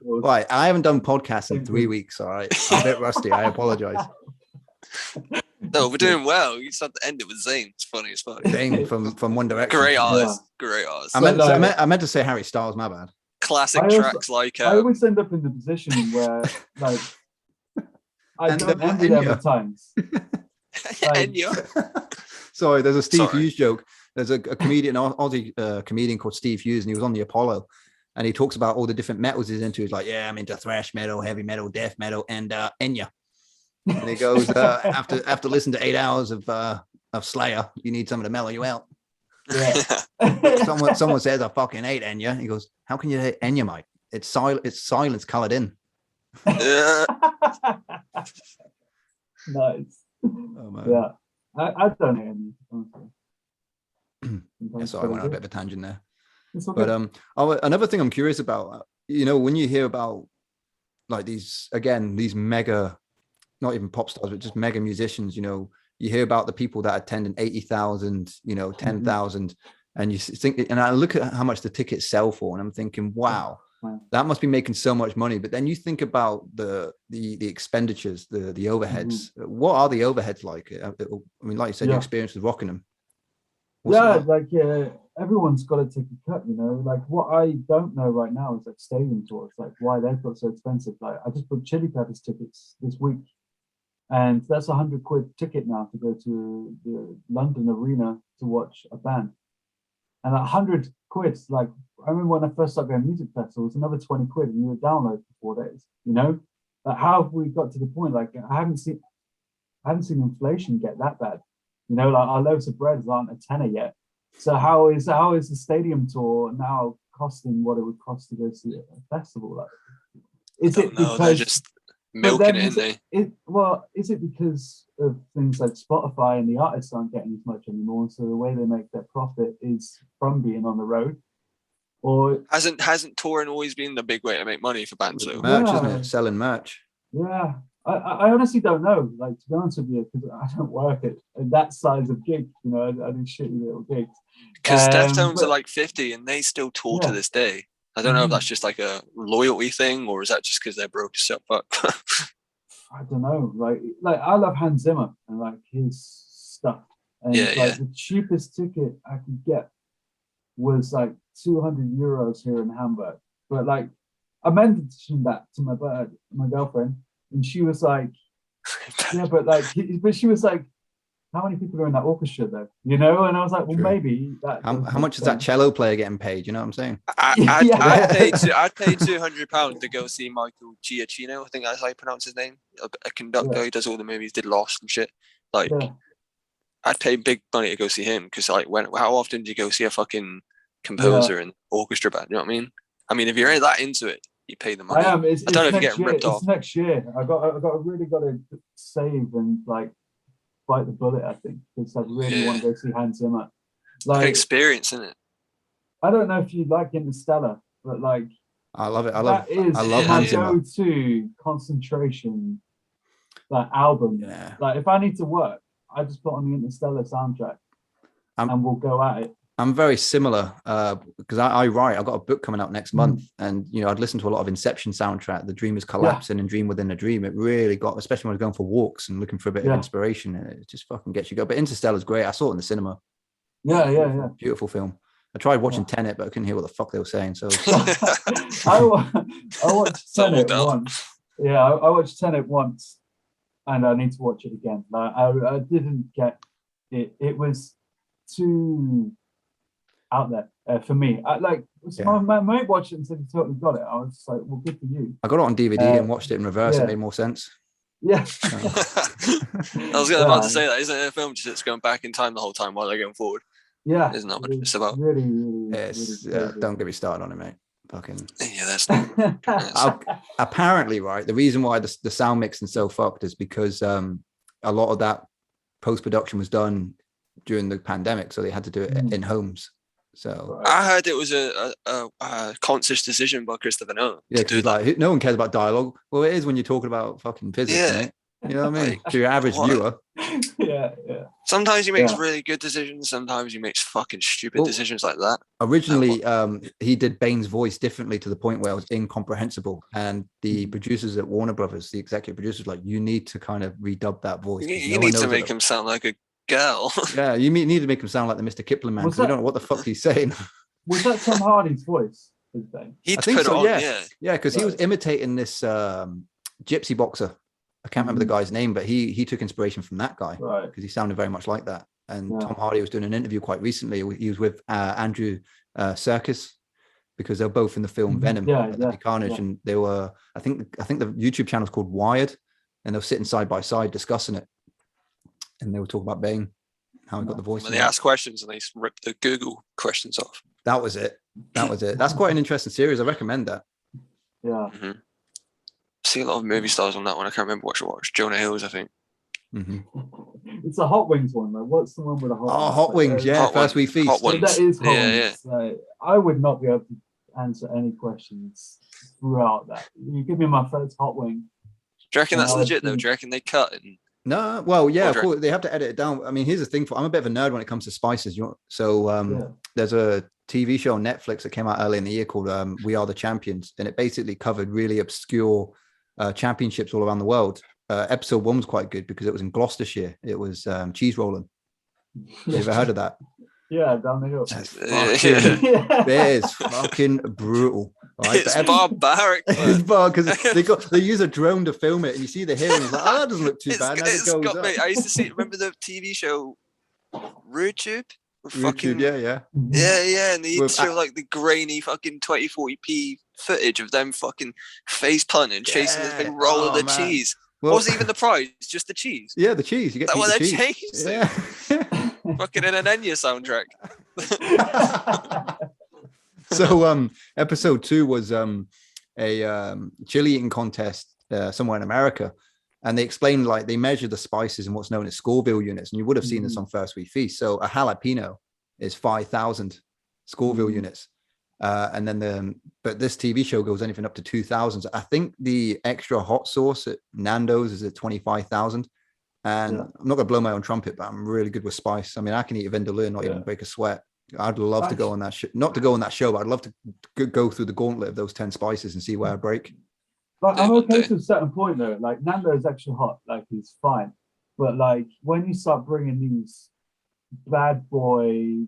Right, I haven't done podcasts in 3 weeks. All right, I'm a bit rusty. I apologize. No, we're doing well. You just have to end it with Zayn. It's funny. Zayn from One Direction. Great artist. Great artist. I meant to say Harry Styles. My bad. Classic tracks like. I always end up in the position where like I don't end them at times. Sorry, there's a Steve Hughes joke. There's a comedian, Aussie comedian called Steve Hughes, and he was on the Apollo, and he talks about all the different metals he's into. He's like, yeah, I'm into thrash metal, heavy metal, death metal, and Enya. And he goes, after listening to 8 hours of Slayer, you need something to mellow you out. Yeah. someone says I fucking hate Enya. He goes, how can you hate Enya, mate? It's silence colored in. Nice. Oh, man. Yeah, I don't hate Enya, honestly. Sorry, I went on a bit of a tangent there. But another thing I'm curious about, you know, when you hear about like these mega, not even pop stars, but just mega musicians, you know, you hear about the people that attend an 80,000, you know, 10,000, and you think, and I look at how much the tickets sell for, and I'm thinking, wow, that must be making so much money. But then you think about the expenditures, the overheads. What are the overheads like? I mean, like you said, your experience with Rockingham. Everyone's got to take a cut, you know. Like what I don't know right now is like stadium tours, like why they've got so expensive. Like I just booked Chili Peppers tickets this week, and that's £100 ticket now to go to the London Arena to watch a band. And £100, like I remember when I first started going to music festivals, another £20, and you were download for 4 days. You know, like how have we got to the point? Like I haven't seen inflation get that bad. You know, like our loaves of bread aren't a tenner yet. So how is the stadium tour now costing what it would cost to go see a festival? Like, is it because they're just milking it, isn't they? Well, is it because of things like Spotify and the artists aren't getting as much anymore, so the way they make their profit is from being on the road? Or hasn't touring always been the big way to make money for bands though? Merch, isn't it? Selling merch. Yeah, I honestly don't know. Like, to be honest with you, because I don't work at that size of gig. You know, I do shitty little gigs. Because Deftones are like 50 and they still tour to this day. I don't know if that's just like a loyalty thing, or is that just because they're broke as fuck? I don't know. Like I love Han Zimmer and like his stuff. And the cheapest ticket I could get was like €200 here in Hamburg. But like I mentioned that to my girlfriend, and she was like, "Yeah, but she was like, how many people are in that orchestra though? You know?" And I was like, "Well, maybe that." How much is that cello player getting paid? You know what I'm saying? I'd pay £200 to go see Michael Giacchino. I think that's how you pronounce his name. A conductor who does all the movies, did Lost and shit. Like, I'd pay big money to go see him, because like, how often do you go see a fucking composer and orchestra band? You know what I mean? I mean, if you're that into it, you pay the money. I am. I don't know if you're getting ripped off. It's next year. I really got to save and like bite the bullet, I think, because I really want to go see Hans Zimmer. Like, an experience, isn't it? I don't know if you like Interstellar, but like, I love it. I love Hans Zimmer. Go-to concentration that album. Yeah. Like if I need to work, I just put on the Interstellar soundtrack and we'll go at it. I'm very similar because I write. I've got a book coming out next month, and you know, I'd listened to a lot of Inception soundtrack, The Dream is Collapsing and Dream Within a Dream. It really got, especially when I was going for walks and looking for a bit of inspiration, and it just fucking gets you going. But Interstellar's great. I saw it in the cinema. Yeah. Beautiful film. I tried watching Tenet, but I couldn't hear what the fuck they were saying. So I watched Tenet once. Yeah, I watched Tenet once, and I need to watch it again. Like, I didn't get it. It was too out there for me. My mate watched it and said he totally got it. I was just like, well, good for you. I got it on DVD and watched it in reverse. It made more sense. Yeah. I was about to say that. Isn't it a film just going back in time the whole time while they're going forward? Yeah. Isn't that what it's about? Really, don't get me started on it, mate. Fucking that's not. Apparently, right, the reason why the sound mixing so fucked is because a lot of that post-production was done during the pandemic, so they had to do it in homes. So I heard it was a conscious decision by Christopher Nolan. Yeah, because like no one cares about dialogue. Well, it is when you're talking about fucking physics, right? You know what I mean? To your average viewer. Yeah. Sometimes he makes really good decisions. Sometimes he makes fucking stupid decisions like that. Originally, he did Bane's voice differently to the point where it was incomprehensible. And the producers at Warner Brothers, the executive producers, like, you need to kind of redub that voice. You need to make him sound like a girl. Yeah, you need to make him sound like the Mr. Kipling man, because we don't know what the fuck he's saying. Was that Tom Hardy's voice? He put so, on, yeah, because he was imitating this gypsy boxer. I can't remember the guy's name, but he took inspiration from that guy because he sounded very much like that. And Tom Hardy was doing an interview quite recently. He was with Andrew Serkis, because they're both in the film Venom, Carnage, and they were. I think the YouTube channel is called Wired, and they were sitting side by side discussing it, and they were talking about Bane, how he got the voice. When they asked questions and they ripped the Google questions off. That was it. That's quite an interesting series. I recommend that. Yeah. Mm-hmm. See a lot of movie stars on that one. I can't remember what I watched. Jonah Hills, I think. It's a Hot Wings one, though. What's the one with the Hot Wings? Oh, Hot Wings, yeah. First We Feast. Hot Ones. That is Hot Wings. Like, I would not be able to answer any questions throughout that. You give me my first Hot Wing. Do you reckon that's legit, though? Do you reckon they cut it? No, well, yeah, of course, they have to edit it down. I mean, here's the thing. I'm a bit of a nerd when it comes to spices. There's a TV show on Netflix that came out early in the year called We Are the Champions, and it basically covered really obscure championships all around the world. Episode 1 was quite good because it was in Gloucestershire. It was cheese rolling. You ever heard of that? Yeah, down the hill. It is fucking brutal. Right? It's barbaric. It's because they use a drone to film it, and you see the hair, and it's like, oh, that doesn't look too bad. As it goes up. Mate, I used to see. Remember the TV show RudeTube? Yeah. And they used to show like the grainy fucking 2040p footage of them fucking face punting, chasing this big roll of the cheese. What was even the prize? Just the cheese. Yeah, the cheese. You get that the cheese. Changed yeah. Fucking in an Enya soundtrack. So episode 2 was a chili eating contest somewhere in America, and they explained, like, they measure the spices in what's known as Scoville units, and you would have seen this on First Week Feast. So a jalapeno is 5,000 Scoville units, and then but this TV show goes anything up to 2,000. I think the extra hot sauce at Nando's is at 25,000. And I'm not gonna blow my own trumpet, but I'm really good with spice. I mean, I can eat a vindaloo and not even break a sweat. I'd love to go on that not to go on that show, but I'd love to go through the gauntlet of those 10 spices and see where I break. Like, I'm okay to a certain point though. Like, Nando's extra hot, like, it's fine, but like when you start bringing these bad boy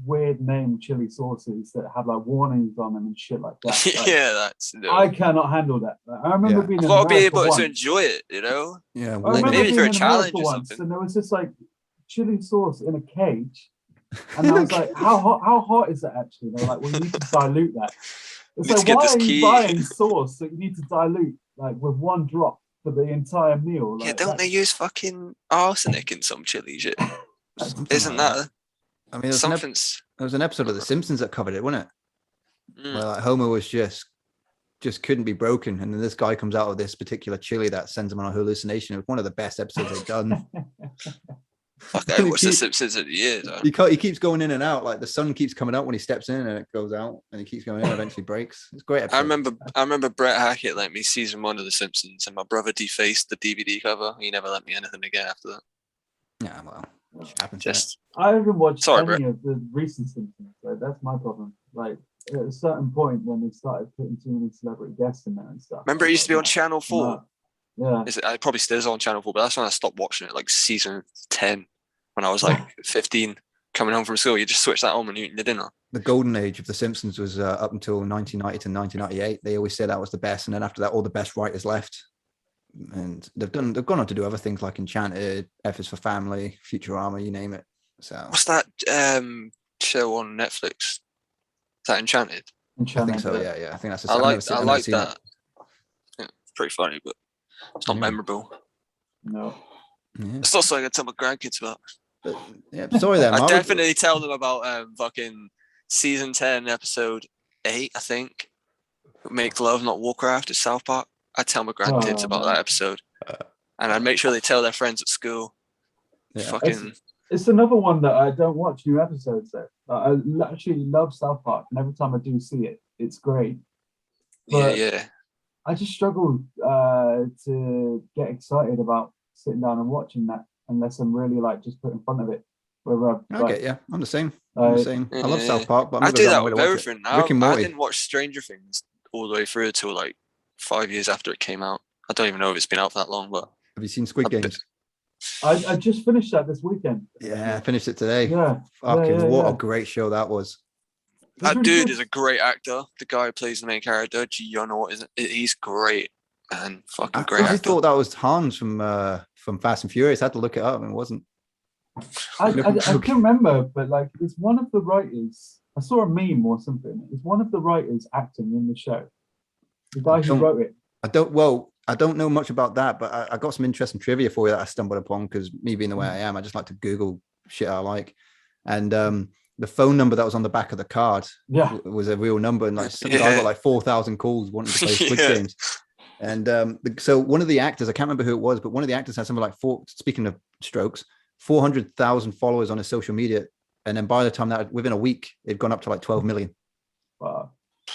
weird name chili sauces that have like warnings on them and shit like that, like, that's I cannot handle that. Like, I remember being I've got to be able to enjoy it, you know. Like, maybe for a challenge or something. And there was just like chili sauce in a cage. And I was like, how hot is that actually? They're like, well, you need to dilute that. It's like, why are you buying sauce that you need to dilute like with one drop for the entire meal? Like, don't they use fucking arsenic in some chili shit? Isn't that? I mean, there was an episode of The Simpsons that covered it, wasn't it? Where like Homer was just couldn't be broken, and then this guy comes out of this particular chili that sends him on a hallucination. It was one of the best episodes they've done. Fuck, I watched The Simpsons in the years. He keeps going in and out. Like the sun keeps coming out when he steps in, and it goes out, and he keeps going in. And eventually breaks. It's a great episode. I remember Brett Hackett lent me season 1 of The Simpsons, and my brother defaced the DVD cover. He never lent me anything again after that. Yeah, well, it happens. I haven't watched any Brett. of the recent Simpsons. So that's my problem. Like, at a certain point when they started putting too many celebrity guests in there and stuff. Remember, it used to be on Channel 4. Yeah, it probably still is on Channel 4, but that's when I stopped watching it, like season 10. When I was like 15, coming home from school, you just switch that on when you're eating your dinner. The golden age of The Simpsons was up until 1990 to 1998. They always say that was the best, and then after that, all the best writers left, and they've gone on to do other things like Enchanted, F is for Family, Futurama, you name it. So what's that show on Netflix? Is that Enchanted? I think so. Yeah. I think that's. I like that. Yeah, it's pretty funny, but it's not memorable. No. Yeah. It's not something I tell my grandkids about. But, yeah, sorry then. I definitely tell them about fucking season 10, episode 8, I think. Make Love, Not Warcraft at South Park. I tell my grandkids about that episode, and I'd make sure they tell their friends at school. Yeah. Fucking. It's another one that I don't watch new episodes though. I actually love South Park, and every time I do see it, it's great. But yeah. I just struggle to get excited about sitting down and watching that unless I'm really like just put in front of it. I'm the same. I love South Park, but I do that with everything. I Morty. didn't watch Stranger Things all the way through until like 5 years after it came out. I don't even know if it's been out for that long, but have you seen Squid Games? I just finished that this weekend. Yeah, I finished it today. Yeah. What a great show that was. That dude is a great actor. The guy who plays the main character, Ji-yeon, or isn't it? He's great and fucking great. I thought that was Hans from Fast and Furious. I had to look it up, and it wasn't. I can't remember, but like it's one of the writers. I saw a meme or something. It's one of the writers acting in the show. The guy who wrote it. I don't know much about that, but I got some interesting trivia for you that I stumbled upon because me being the way I am, I just like to Google shit I like. And the phone number that was on the back of the card was a real number, and like I got like 4,000 calls wanting to play Squid Games. And so one of the actors, I can't remember who it was, but one of the actors had something like speaking of strokes, 400,000 followers on his social media, and then by the time that within a week it'd gone up to like 12 million. Wow.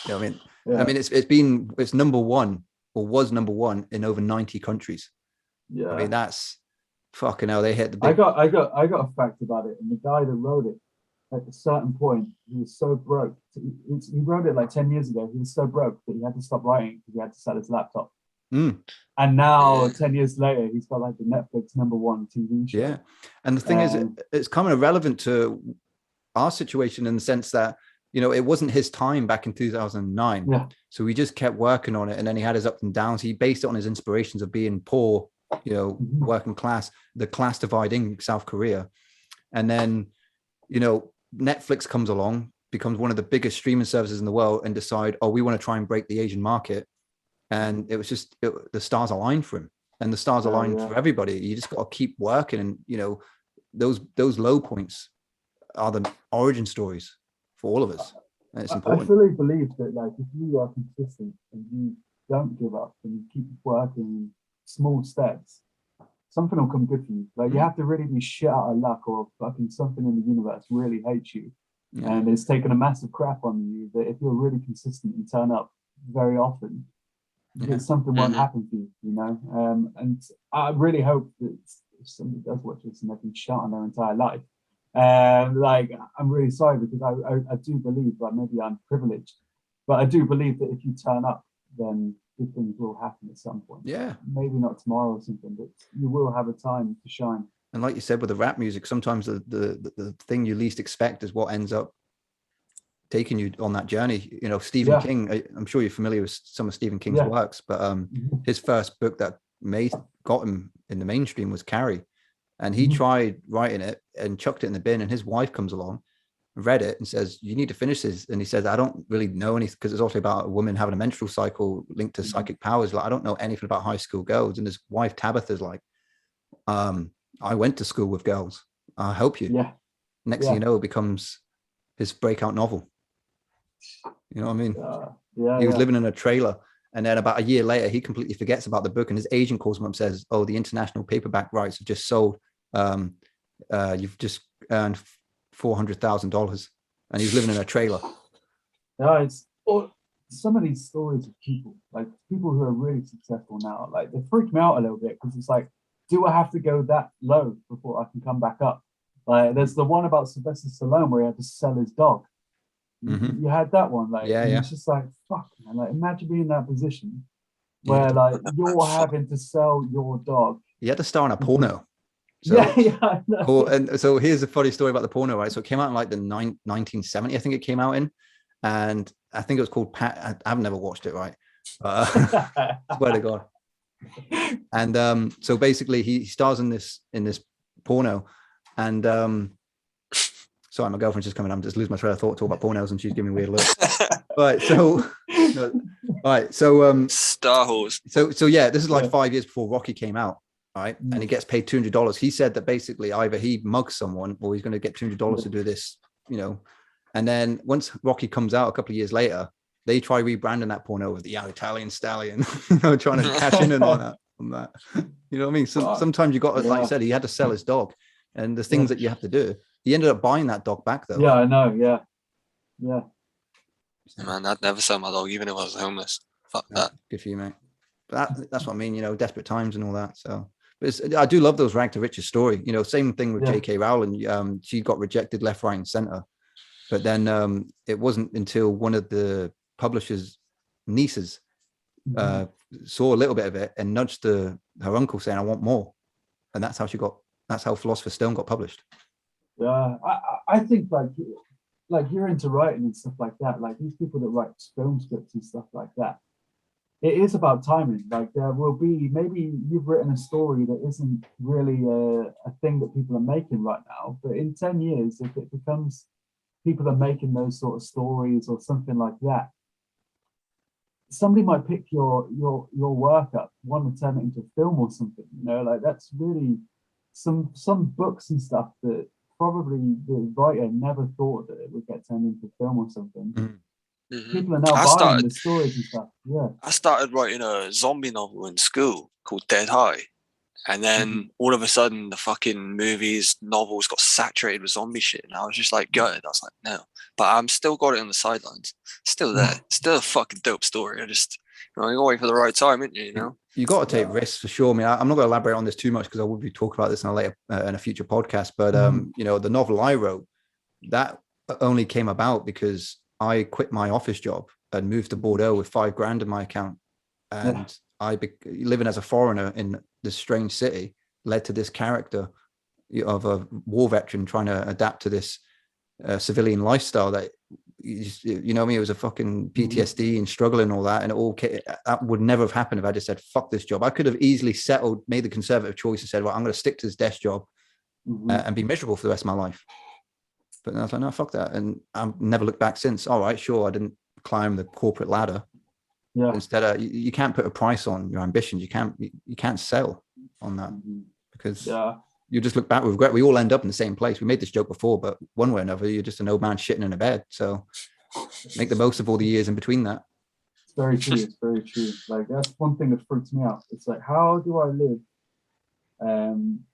You know what I mean, it's number one or was number one in over 90 countries. Yeah, I mean that's fucking hell. They hit the big... I got a fact about it, and the guy that wrote it at a certain point, he was so broke. He wrote it like 10 years ago. He was so broke that he had to stop writing because he had to sell his laptop. And now 10 years later, he's got like the Netflix #1 TV show. Yeah, and the thing is, it's kind of relevant to our situation in the sense that, you know, it wasn't his time back in 2009. Yeah. So he just kept working on it, and then he had his ups and downs. He based it on his inspirations of being poor, you know, working class, the class divide in South Korea. And then, you know, Netflix comes along, becomes one of the biggest streaming services in the world, and decide, oh, we want to try and break the Asian market. And it was just the stars aligned for him, and the stars aligned for everybody. You just got to keep working, and you know, those low points are the origin stories for all of us. And it's important. I fully believe that, like, if you are consistent and you don't give up and you keep working small steps, something will come good for you. Like, you have to really be shit out of luck, or fucking something in the universe really hates you, and it's taken a massive crap on you, that if you're really consistent and turn up very often, something won't happen to you, you know. And I really hope that if somebody does watch this and they've been shot on their entire life, like, I'm really sorry, because I do believe, like, maybe I'm privileged, but I do believe that if you turn up, then good things will happen at some point. Yeah, maybe not tomorrow or something, but you will have a time to shine. And like you said, with the rap music, sometimes the thing you least expect is what ends up taking you on that journey. You know, Stephen King, I'm sure you're familiar with some of Stephen King's works, but his first book that got him in the mainstream was Carrie, and he tried writing it and chucked it in the bin, and his wife comes along, read it, and says, you need to finish this. And he says, I don't really know anything, because it's also about a woman having a menstrual cycle linked to psychic powers. Like, I don't know anything about high school girls. And his wife Tabitha's like, I went to school with girls, I'll help you. Next thing you know, it becomes his breakout novel. You know what I mean? He was living in a trailer, and then about a year later, he completely forgets about the book, and his agent calls him up and says, oh, the international paperback rights have just sold. You've just earned $400,000, and he was living in a trailer. It's some of these stories of people, like people who are really successful now, like, they freak me out a little bit, because it's like, do I have to go that low before I can come back up? Like, there's the one about Sylvester Stallone where he had to sell his dog. You had that one, like, it's just like, fuck, man. Like, imagine being in that position where, like, you're having to sell your dog. You had to star in a porno. So, I know. And so here's a funny story about the porno, right? So it came out in like the 1970, I think it came out in, and I think it was called Pat. I've never watched it, right? Swear to God. And so basically he stars in this porno, and sorry, my girlfriend's just coming. I'm just losing my train of thought, talk about pornos, and she's giving me weird looks. Right, so Star Wars. So yeah, this is like 5 years before Rocky came out, right? And he gets paid $200. He said that basically either he mugs someone or he's going to get $200 to do this, you know. And then once Rocky comes out a couple of years later, they try rebranding that porno with the Italian stallion, you know, trying to cash in on that. You know what I mean? So sometimes you got, like I said, he had to sell his dog, and the things that you have to do. He ended up buying that dog back, though. Yeah, I know. Yeah. Man, I'd never sell my dog, even if I was homeless. Fuck that. Good for you, mate. But that's what I mean, you know, desperate times and all that. So, but I do love those rag to riches story. You know, same thing with J.K. Rowling. She got rejected left, right, and center. But then it wasn't until one of the publisher's nieces saw a little bit of it and nudged her uncle, saying, I want more. And that's how Philosopher's Stone got published. Yeah, I think like you're into writing and stuff like that. Like, these people that write film scripts and stuff like that, it is about timing. Like, there will be, maybe you've written a story that isn't really a thing that people are making right now, but in 10 years, if it becomes people are making those sort of stories or something like that, somebody might pick your work up, want to turn it into a film or something. You know, like, that's really some books and stuff that probably the writer never thought that it would get turned into a film or something. People are now buying the stories and stuff. Yeah, I started writing a zombie novel in school called Dead High, and then all of a sudden the fucking movies, novels got saturated with zombie shit, and I was just like gutted. I was like, no, but I'm still got it on the sidelines, still there, still a fucking dope story. I just, you know, you gotta wait for the right time, isn't you? You know, you got to take risks for sure. I mean, I'm not going to elaborate on this too much because I will be talking about this in a future podcast. But you know, the novel I wrote, that only came about because I quit my office job and moved to Bordeaux with $5,000 in my account, and living as a foreigner in this strange city led to this character of a war veteran trying to adapt to this civilian lifestyle that you know what I mean? It was a fucking PTSD and struggle and all that. And that would never have happened if I just said, fuck this job. I could have easily settled, made the conservative choice and said, well, I'm going to stick to this desk job and be miserable for the rest of my life. But I was like, no, fuck that. And I've never looked back since. All right, sure, I didn't climb the corporate ladder. Yeah. Instead, you can't put a price on your ambitions. You can't sell on that because you just look back with regret. We all end up in the same place. We made this joke before, but one way or another, you're just an old man shitting in a bed. So make the most of all the years in between that. It's very true. It's very true. Like that's one thing that freaks me out. It's like, how do I live?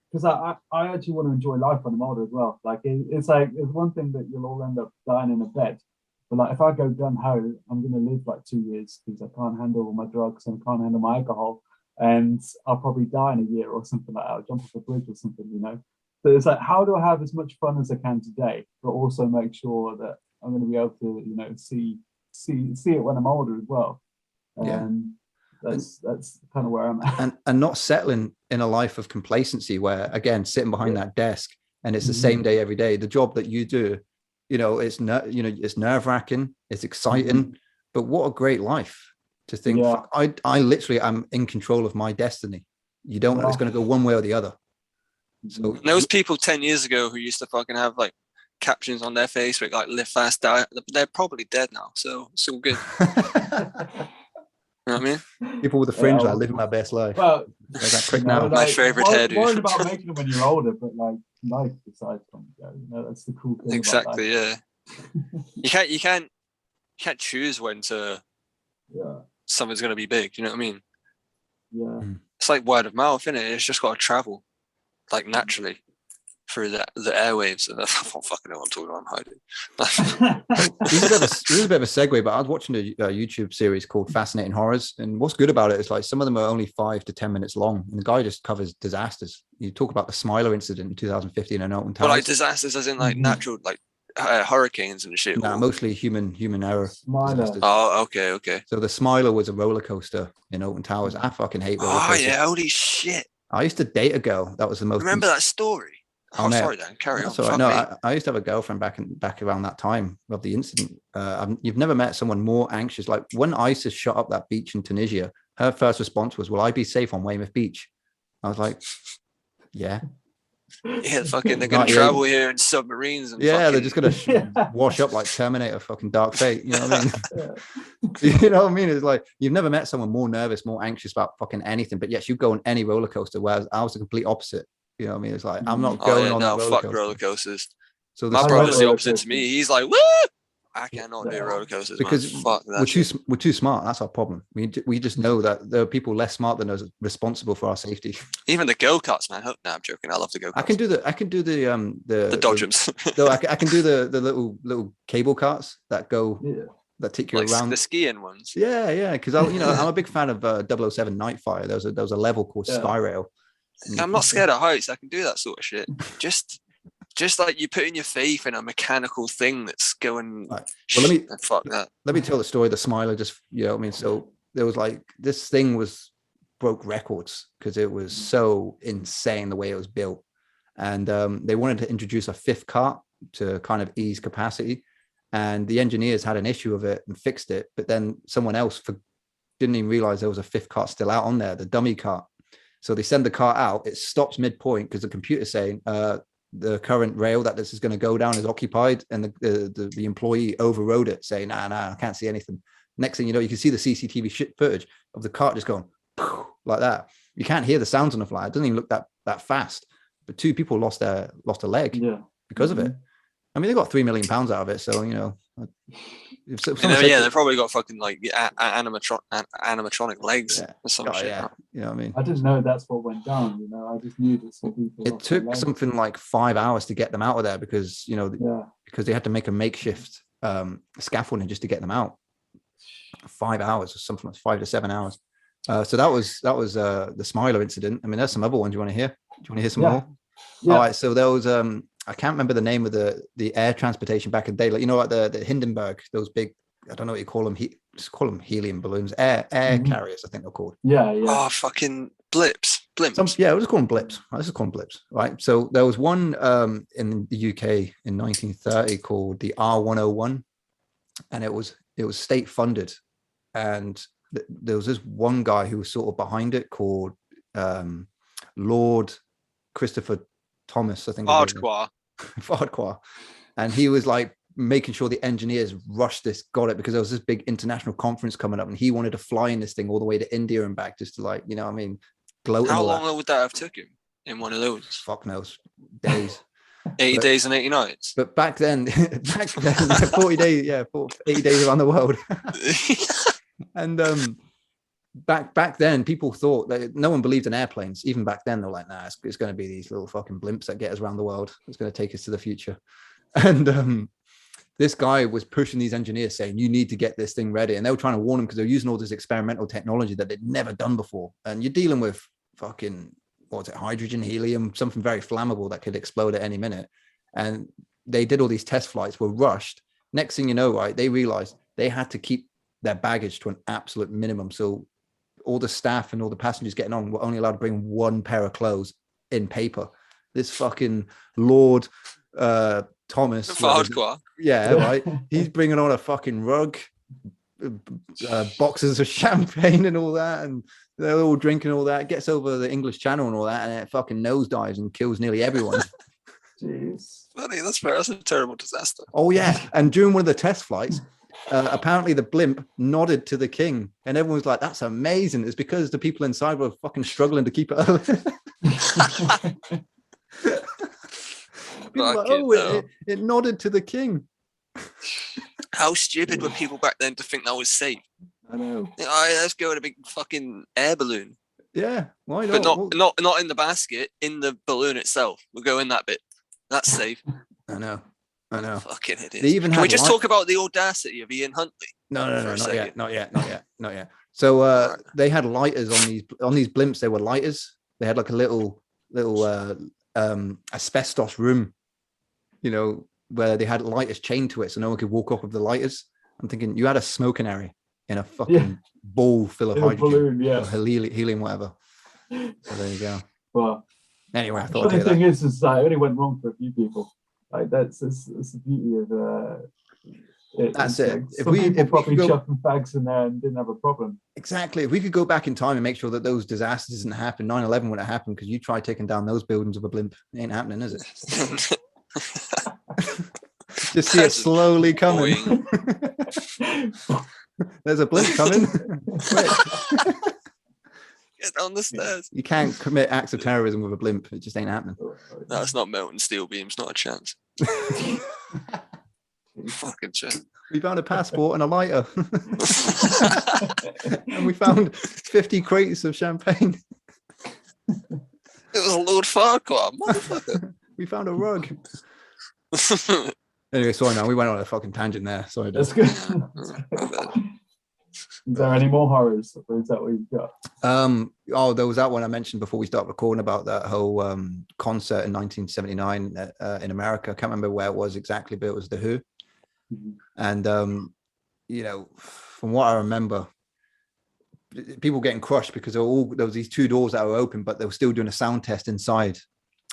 Because I actually want to enjoy life when I'm older as well. Like it's one thing that you'll all end up dying in a bed. But like if I go gun ho, I'm gonna live like 2 years because I can't handle all my drugs and I can't handle my alcohol. And I'll probably die in a year or something like that. I'll jump off a bridge or something, you know. So it's like, how do I have as much fun as I can today, but also make sure that I'm going to be able to, you know, see it when I'm older as well. That's kind of where I'm at. And not settling in a life of complacency where, again, sitting behind that desk and it's the same day every day. The job that you do, you know, it's nerve-wracking, it's exciting, but what a great life. To think, I literally am in control of my destiny. You don't know it's going to go one way or the other. So those people 10 years ago who used to fucking have like captions on their Facebook like "Live Fast, Die," they're probably dead now. So it's all good. You know what I mean? People with a fringe like living my best life. Well, like that prick now. My favorite hairdo. Worried about making them when you're older, but like life decides when you go. You know, that's the cool thing. Exactly. Yeah. You can't choose when to. Yeah. Something's going to be big. You know what I mean? Yeah. It's like word of mouth, isn't it? It's just got to travel like naturally through the airwaves. I don't fucking know what I'm talking about. This is a bit of a segue, but I was watching a YouTube series called Fascinating Horrors. And what's good about it is like some of them are only 5 to 10 minutes long. And the guy just covers disasters. You talk about the Smiler incident in 2015 in Alton Towers. Well, like disasters as in like natural, like hurricanes and shit. No, mostly human error. Oh, okay. So the Smiler was a roller coaster in Alton Towers. I fucking hate roller coasters. Oh yeah, holy shit! I used to date a girl. That was the most. Remember that story? Oh, sorry, Dan. Carry on. Right. No, I used to have a girlfriend back around that time of the incident. You've never met someone more anxious. Like when ISIS shot up that beach in Tunisia, her first response was, "Will I be safe on Weymouth Beach?" I was like, "Yeah." Yeah, fucking, they're gonna travel here in submarines. And they're just gonna wash up like Terminator, fucking Dark Fate. You know what I mean? You know what I mean? It's like you've never met someone more nervous, more anxious about fucking anything. But yes, you go on any roller coaster. Whereas I was the complete opposite. You know what I mean? It's like I'm not going on that roller coaster. Roller coasters. So my brother's the opposite to me. He's like, woo! I cannot do roller coasters because fuck that we're too smart. That's our problem. We just know that there are people less smart than us responsible for our safety. Even the go-karts, man. No, I'm joking. I love the go-karts. I can do the dodgems. No, I can do the little cable carts that go that take you like around. The skiing ones. Yeah. Because I'm a big fan of 007 Nightfire. There was a level called Skyrail. I'm not scared of heights. I can do that sort of shit. Just like you putting your faith in a mechanical thing that's going. Right. Well, fuck that. Let me tell the story. The Smiler, just you know what I mean. So there was like this thing broke records because it was so insane the way it was built, and they wanted to introduce a 5th cart to kind of ease capacity, and the engineers had an issue with it and fixed it, but then someone else didn't even realize there was a 5th cart still out on there, the dummy cart. So they send the cart out. It stops midpoint because the computer's saying the current rail that this is going to go down is occupied, and the employee overrode it, saying, nah, I can't see anything. Next thing you know, you can see the CCTV footage of the cart just going like that. You can't hear the sounds on the fly. It doesn't even look that fast. But 2 people lost a leg because of it. I mean, they got £3 million out of it, so you know. They probably got fucking like animatronic legs or some shit. Yeah, you know what I mean. I didn't know that's what went down. You know, I just knew that some people. It took something like 5 hours to get them out of there because because they had to make a makeshift scaffolding just to get them out. 5 hours or something like 5 to 7 hours. So that was the Smiler incident. I mean, there's some other ones you want to hear. Do you want to hear some more? Yeah. All right. So there was I can't remember the name of the air transportation back in the day. Like, you know, like the Hindenburg, those big, I don't know what you call them. Just call them helium balloons, air carriers, I think they're called. Yeah. Oh, we'll just call them blips. Let's just call them blips, right? So there was one in the UK in 1930 called the R101, and it was state funded, and there was this one guy who was sort of behind it called Lord Christopher Thomas, I think. Farquhar. And he was like making sure the engineers rushed this, got it, because there was this big international conference coming up, and he wanted to fly in this thing all the way to India and back, just to, like, you know what I mean, gloat. How long would that have took him in one of those? Fuck knows, days. 80 days and 80 nights. But back then 40 days, 80 days around the world. And back then, people thought that no one believed in airplanes. Even back then, they're like, nah, it's going to be these little fucking blimps that get us around the world. It's going to take us to the future. And this guy was pushing these engineers, saying, you need to get this thing ready. And they were trying to warn them because they're using all this experimental technology that they'd never done before. And you're dealing with fucking, what's it, hydrogen, helium, something very flammable that could explode at any minute. And they did all these test flights, were rushed. Next thing you know, right, they realized they had to keep their baggage to an absolute minimum. So all the staff and all the passengers getting on were only allowed to bring one pair of clothes in paper. This fucking Lord Thomas. Farquhar. Yeah, right. He's bringing on a fucking rug, boxes of champagne and all that, and they're all drinking all that. Gets over the English Channel and all that, and it fucking nosedives and kills nearly everyone. Jeez. Funny, that's fair. That's a terrible disaster. Oh yeah, and during one of the test flights, apparently the blimp nodded to the king, and everyone was like, "That's amazing." It's because the people inside were fucking struggling to keep it up. Like, oh, it nodded to the king. How stupid were people back then to think that was safe? I know. Yeah, all right, let's go in a big fucking air balloon. Yeah, why not? But not in the basket, in the balloon itself. We'll go in that bit. That's safe. I know. Fucking idiots. They even Can we just talk about the audacity of Ian Huntley? No, not yet. So they had lighters on these blimps. They were lighters. They had like a little asbestos room, you know, where they had lighters chained to it, so no one could walk up with the lighters. I'm thinking you had a smoking area in a fucking ball full of hydrogen, balloon, helium, whatever. So there you go. Well, anyway, I thought the thing is it only went wrong for a few people. Like that's the beauty of it. That's it. If we probably chucking fags in there and didn't have a problem. Exactly. If we could go back in time and make sure that those disasters didn't happen, 9/11 wouldn't happen, because you try taking down those buildings with a blimp. It ain't happening, is it? Just see it slowly coming. There's a blimp coming. Get down the stairs. You can't commit acts of terrorism with a blimp. It just ain't happening. No, it's not melting steel beams. Not a chance. Fucking shit. We found a passport and a lighter. And we found 50 crates of champagne. It was Lord Farquhar, motherfucker. We found a rug. Anyway, sorry, man. We went on a fucking tangent there. Sorry. That's good. Is there any more horrors? Or is that what you've got? There was that one I mentioned before we started recording about that whole concert in 1979 in America. I can't remember where it was exactly, but it was The Who. Mm-hmm. And you know, from what I remember, people getting crushed because there was these two doors that were open, but they were still doing a sound test inside.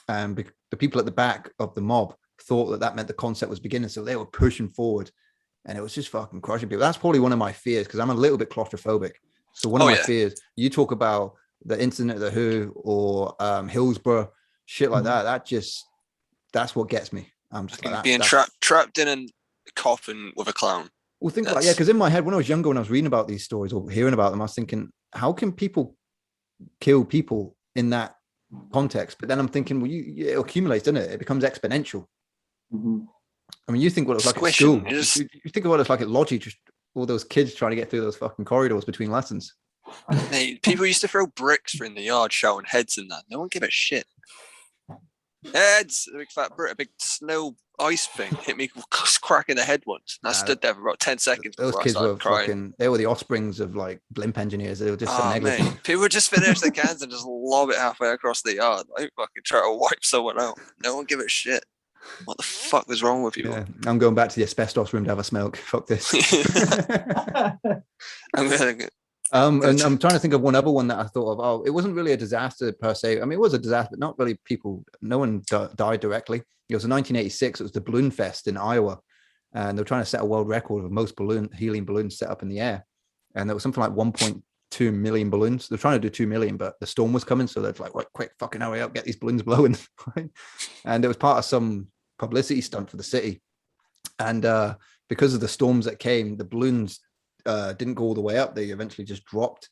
And the people at the back of the mob thought that meant the concert was beginning, so they were pushing forward, and it was just fucking crushing people. That's probably one of my fears, because I'm a little bit claustrophobic. So one of my fears, you talk about the incident at The Who or Hillsborough, shit like that. That's what gets me. I'm just like being trapped in a coffin with a clown. Well, think about because in my head, when I was younger, when I was reading about these stories or hearing about them, I was thinking, how can people kill people in that context? But then I'm thinking, well, it accumulates, doesn't it? It becomes exponential. Mm-hmm. I mean, you think what it's like at school. You think of what it's like at Logi, just all those kids trying to get through those fucking corridors between lessons. Hey, people used to throw bricks in the yard, shouting heads and that. No one gave a shit. Heads, a big fat brick, a big snow ice thing hit me crack in the head once. And I stood there for about 10 seconds. Those kids were crying. They were the offsprings of like blimp engineers. They were just so negligent. Mate. People would just finish their cans and just lob it halfway across the yard. Like fucking try to wipe someone out. No one give a shit. What the fuck was wrong with you? Yeah, I'm going back to the asbestos room to have a smoke. Fuck this. And I'm trying to think of one other one that I thought of. Oh, it wasn't really a disaster per se. I mean, it was a disaster, but not really no one died directly. It was in 1986. It was the Balloon Fest in Iowa. and they were trying to set a world record of most helium balloons set up in the air, and there was something like 1.2 million balloons. They're trying to do 2 million, but the storm was coming, so they're like, right, quick, fucking hurry up, get these balloons blowing. And it was part of some publicity stunt for the city, and because of the storms that came, the balloons didn't go all the way up. They eventually just dropped,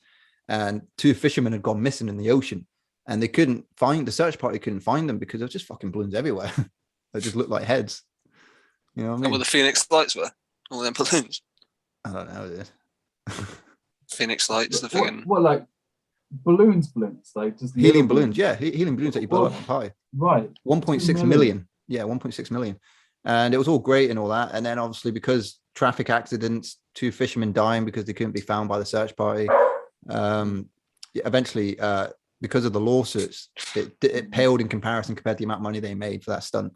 and 2 fishermen had gone missing in the ocean, and they couldn't find, the search party couldn't find them because there was just fucking balloons everywhere. They just looked like heads. You know what I mean? What the Phoenix lights were? All them balloons. I don't know, dude. Phoenix lights, the thing. What, like balloons, like just helium balloons? Yeah, helium balloons that you blow up high. Right. 1.6 million. Yeah, 1.6 million. And it was all great and all that. And then obviously because traffic accidents, 2 fishermen dying because they couldn't be found by the search party. Eventually, because of the lawsuits, it paled in comparison compared to the amount of money they made for that stunt.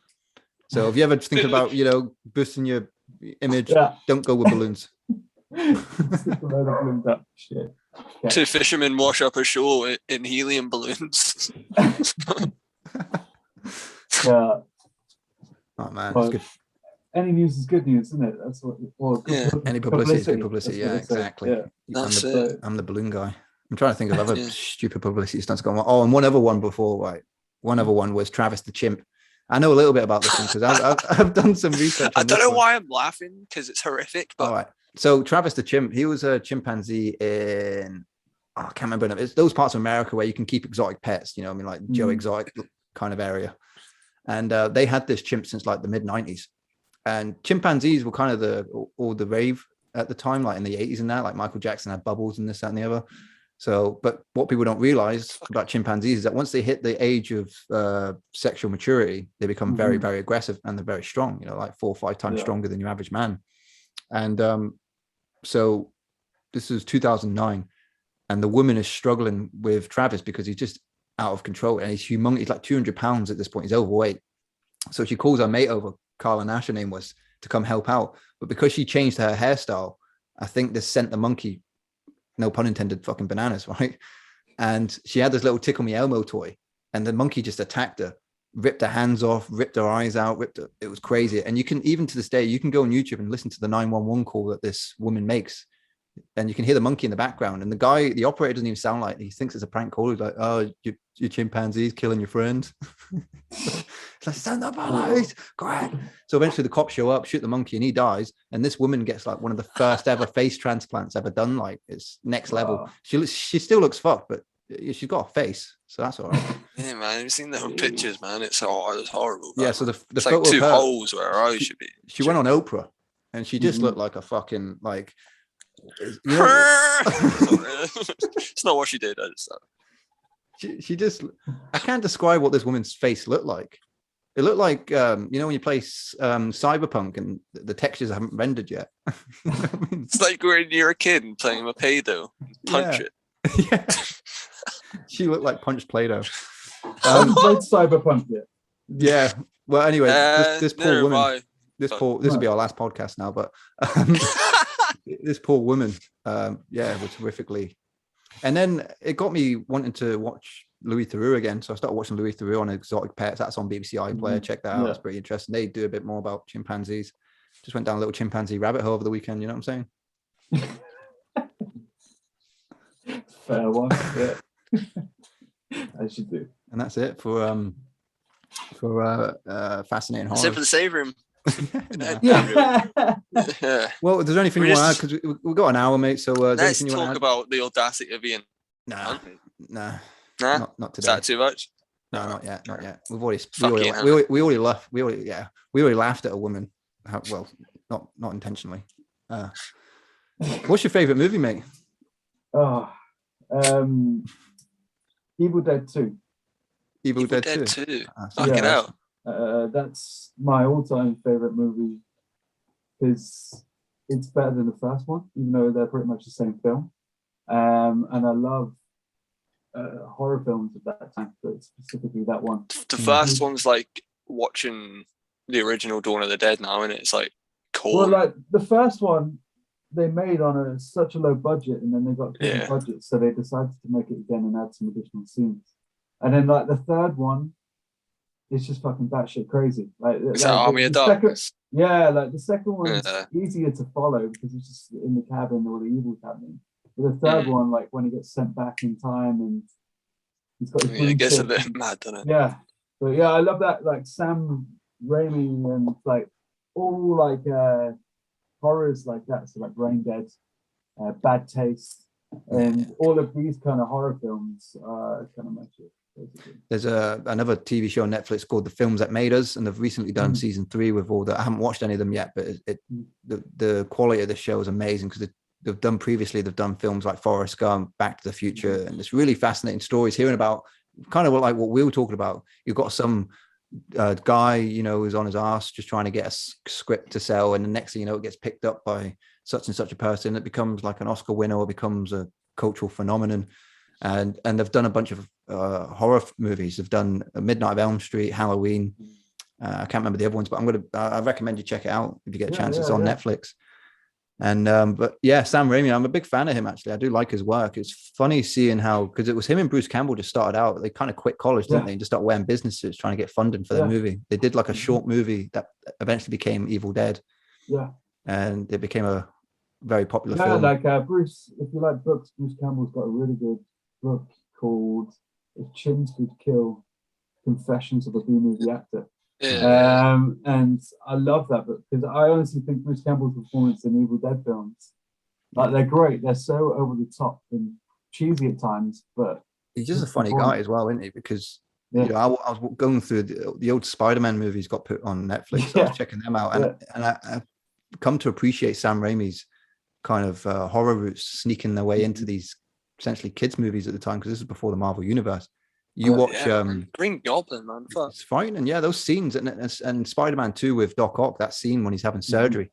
So if you ever think about, you know, boosting your image, don't go with balloons. Shit. Okay. 2 fishermen wash up ashore in helium balloons. Yeah. Oh man, it's good. Any news is good news, isn't it? That's what. Any publicity is good publicity. Yeah, exactly. Yeah. I'm the balloon guy. I'm trying to think of other stupid publicity stunts going on. Oh, and one other one before, right? One other one was Travis the Chimp. I know a little bit about this one because I've done some research. I don't know why I'm laughing because it's horrific. But all right. So Travis the Chimp, he was a chimpanzee in, I can't remember. It's those parts of America where you can keep exotic pets. You know, I mean, like Joe Exotic kind of area. And they had this chimp since like the mid 90s. And chimpanzees were kind of all the rave at the time, like in the 80s and that, like Michael Jackson had Bubbles and this, that, and the other. So, but what people don't realize about chimpanzees is that once they hit the age of sexual maturity, they become very, very aggressive and they're very strong, you know, like 4 or 5 times stronger than your average man. And so this is 2009 and the woman is struggling with Travis because he's just out of control and he's humongous. He's like 200 pounds at this point. He's overweight. So she calls her mate over, Carla Nash, her name was, to come help out. But because she changed her hairstyle, I think this sent the monkey, no pun intended, fucking bananas, right? And she had this little Tickle Me Elmo toy and the monkey just attacked her, ripped her hands off, ripped her eyes out, it was crazy. And you can, even to this day, you can go on YouTube and listen to the 911 call that this woman makes. And you can hear the monkey in the background. And the guy, the operator doesn't even sound like, he thinks it's a prank call. He's like, oh, your chimpanzee's killing your friend. It's like, send the police, go ahead. So eventually the cops show up, shoot the monkey, and he dies. And this woman gets like one of the first ever face transplants ever done. Like it's next level. She still looks fucked, but she's got a face, so that's all right. Yeah, man, you've seen the pictures, man. It's horrible. Man. Yeah, so the it's photo like 2 of her, holes where her eyes should be. She went on Oprah, and she just looked like a fucking like. You know, it's not what she did. She just, I can't describe what this woman's face looked like. It looked like, you know, when you play Cyberpunk and the textures haven't rendered yet. You know what I mean? It's like when you're a kid and playing a Play-Doh. Punch it. Yeah. She looked like punched Play-Doh. I haven't played Cyberpunk yet. Yeah. Well, anyway, this poor woman, this will be our last podcast now, but this poor woman, was horrifically. And then it got me wanting to watch Louis Theroux again. So I started watching Louis Theroux on Exotic Pets. That's on BBC iPlayer. Check that out. It's pretty interesting. They do a bit more about chimpanzees. Just went down a little chimpanzee rabbit hole over the weekend. You know what I'm saying? Fair one. Yeah. As you do. And that's it for fascinating horror. That's it for the save room. Yeah. Well, there's anything you want to add? Because we've got an hour, mate. So let's talk about the audacity of Ian. Nah. Not today. Is that too much? No, not yet. We've already laughed at a woman. Well, not intentionally. What's your favorite movie, mate? Evil Dead 2. Evil Dead 2. Fucking hell. That's my all-time favorite movie because it's better than the first one, even though they're pretty much the same film. And I love horror films at that time, but specifically that one. The first one's like watching the original Dawn of the Dead now, and it's like cool. Well, like the first one they made on such a low budget, and then they got a budget, so they decided to make it again and add some additional scenes. And then like the third one, it's just fucking batshit crazy. It's like Army of Darkness. Like the second one's Yeah. easier to follow because it's just in the cabin or the evil's happening. But the third one, like when he gets sent back in time and he's got his It gets a bit mad, doesn't it? Yeah. But yeah, I love that, like Sam Raimi and like all like horrors like that. So like Brain Dead, Bad Taste, and all of these kind of horror films are kind of my shit. Basically. There's another TV show on Netflix called The Films That Made Us, and they've recently done season 3 with all the. I haven't watched any of them yet, but the quality of the show is amazing because they've done films like Forrest Gump, Back to the Future, and it's really fascinating stories hearing about kind of like what we were talking about. You've got some guy, you know, who's on his ass just trying to get a script to sell, and the next thing you know, it gets picked up by such and such a person. It becomes like an Oscar winner or becomes a cultural phenomenon. And they've done a bunch of horror movies. They've done Midnight of Elm Street, Halloween. I can't remember the other ones, but I recommend you check it out if you get a chance. It's on Netflix. And but yeah, Sam Raimi, I'm a big fan of him actually. I do like his work. It's funny seeing how, because it was him and Bruce Campbell just started out. They kind of quit college, didn't they? And just started wearing business suits trying to get funding for their movie. They did like a short movie that eventually became Evil Dead. Yeah. And it became a very popular film. Like Bruce, if you like books, Bruce Campbell's got a really good book called If Chimp Could Kill, Confessions of a B-Movie Actor. And I love that book because I honestly think Bruce Campbell's performance in Evil Dead films, like they're great. They're so over the top and cheesy at times, but he's just a funny guy as well, isn't he? Because you know, I was going through the old Spider-Man movies got put on Netflix. So I was checking them out, and I've come to appreciate Sam Raimi's kind of horror roots sneaking their way into these essentially kids movies at the time, because this is before the Marvel universe. You watch Green Goblin, man. Fuck. It's frightening. Yeah, those scenes and Spider-Man 2 with Doc Ock, that scene when he's having surgery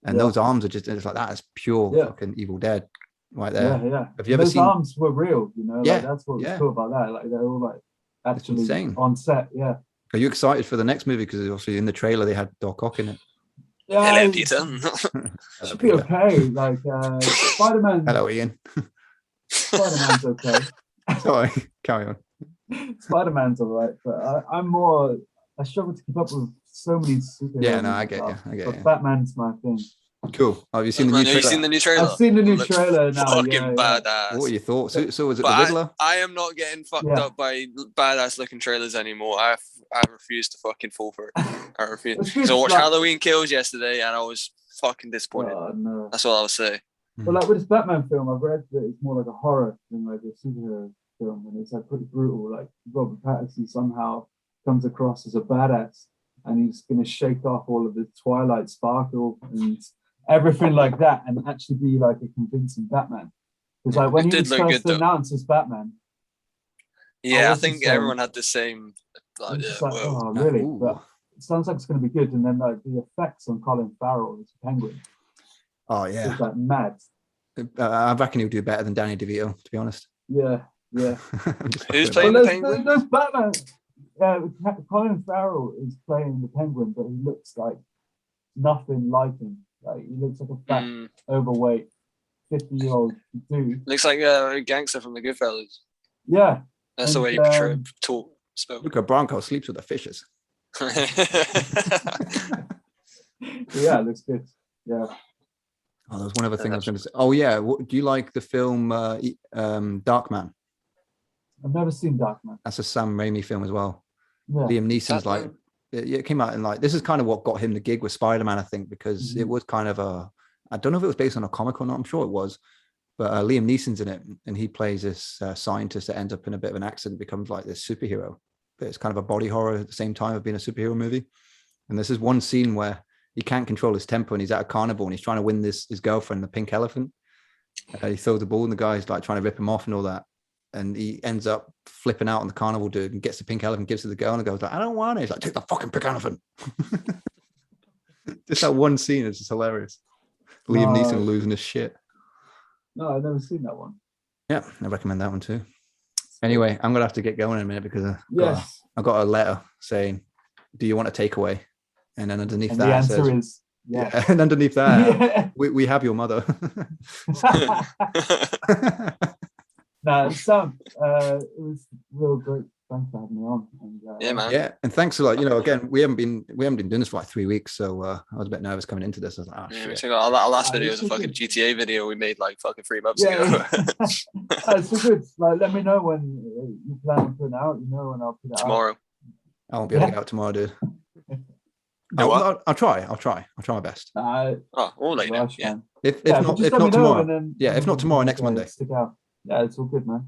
and those arms are just, it's like that is pure fucking Evil Dead right there. Have you ever seen? Those arms were real, you know? Like, that's what was cool about that. Like they're all like actually on set. Yeah. Are you excited for the next movie? Because obviously in the trailer they had Doc Ock in it. Yeah, hello, Peter. Should be okay. Like Spider-Man. Hello, Ian. Spider-Man's okay. Sorry, carry on. Spider-Man's all right, but I struggle to keep up with so many superheroes. Yeah, no, I get you. But Batman's my thing. Cool. Have you seen the new trailer? Have you seen the new trailer? I've seen the new trailer now. Fucking badass. What are your thoughts? So was it the Riddler? I am not getting fucked up by badass looking trailers anymore. I refuse to fucking fall for it. I refuse. So I watched Halloween Kills yesterday and I was fucking disappointed. Oh, no. That's all I'll say. But like with this Batman film, I've read that it's more like a horror than like a superhero film, and it's like pretty brutal. Like Robert Pattinson somehow comes across as a badass, and he's going to shake off all of the Twilight sparkle and everything like that, and actually be like a convincing Batman. Because like when he was first announced as Batman, I think everyone had the same. Oh, really? Ooh. But it sounds like it's going to be good. And then like the effects on Colin Farrell as Penguin. Oh yeah, it's like mad. I reckon he'll do better than Danny DeVito, to be honest. Yeah. Who's playing the Penguin? There's Batman. Colin Farrell is playing the Penguin, but he looks like nothing like him. Like he looks like a fat, overweight, 50-year-old dude. Looks like a gangster from the Goodfellas. Yeah, that's the way you portray talk. Look at Bronco sleeps with the fishes. Yeah, it looks good. Yeah. Oh, there's one other thing I was going to say. Oh yeah, do you like the film Darkman? I've never seen Darkman. That's a Sam Raimi film as well. Yeah. Liam Neeson's like, it came out in like, this is kind of what got him the gig with Spider-Man, I think, because it was kind of I don't know if it was based on a comic or not. I'm sure it was, but Liam Neeson's in it, and he plays this scientist that ends up in a bit of an accident, becomes like this superhero. But it's kind of a body horror at the same time of being a superhero movie. And this is one scene where he can't control his temper, and he's at a carnival and he's trying to win his girlfriend, the pink elephant. He throws the ball and the guy's like trying to rip him off and all that. And he ends up flipping out on the carnival dude and gets the pink elephant, gives it to the girl, and the girl's like, I don't want it. He's like, take the fucking pink elephant. Just that one scene is just hilarious. Liam Neeson losing his shit. No, I've never seen that one. Yeah, I recommend that one too. Anyway, I'm gonna have to get going in a minute because I got a letter saying, do you want a takeaway? And then underneath that, the answer is yeah. And underneath that, we have your mother. No, Sam, it was real great Thanks for having me on. And, yeah, man. Yeah, and thanks a lot. You know, again, we haven't been doing this for like 3 weeks, so I was a bit nervous coming into this. I was like, oh, Yeah, shit. our last video was a fucking GTA video we made like fucking 3 months ago. It's so good. Like, let me know when you plan on putting it out. You know, and I'll put it Tomorrow. I won't be able to get out tomorrow, dude. I'll try my best. All later. Rush, yeah. man. If not just let me know tomorrow. and then If not tomorrow, next Monday. Stick out. Yeah, it's all good, man.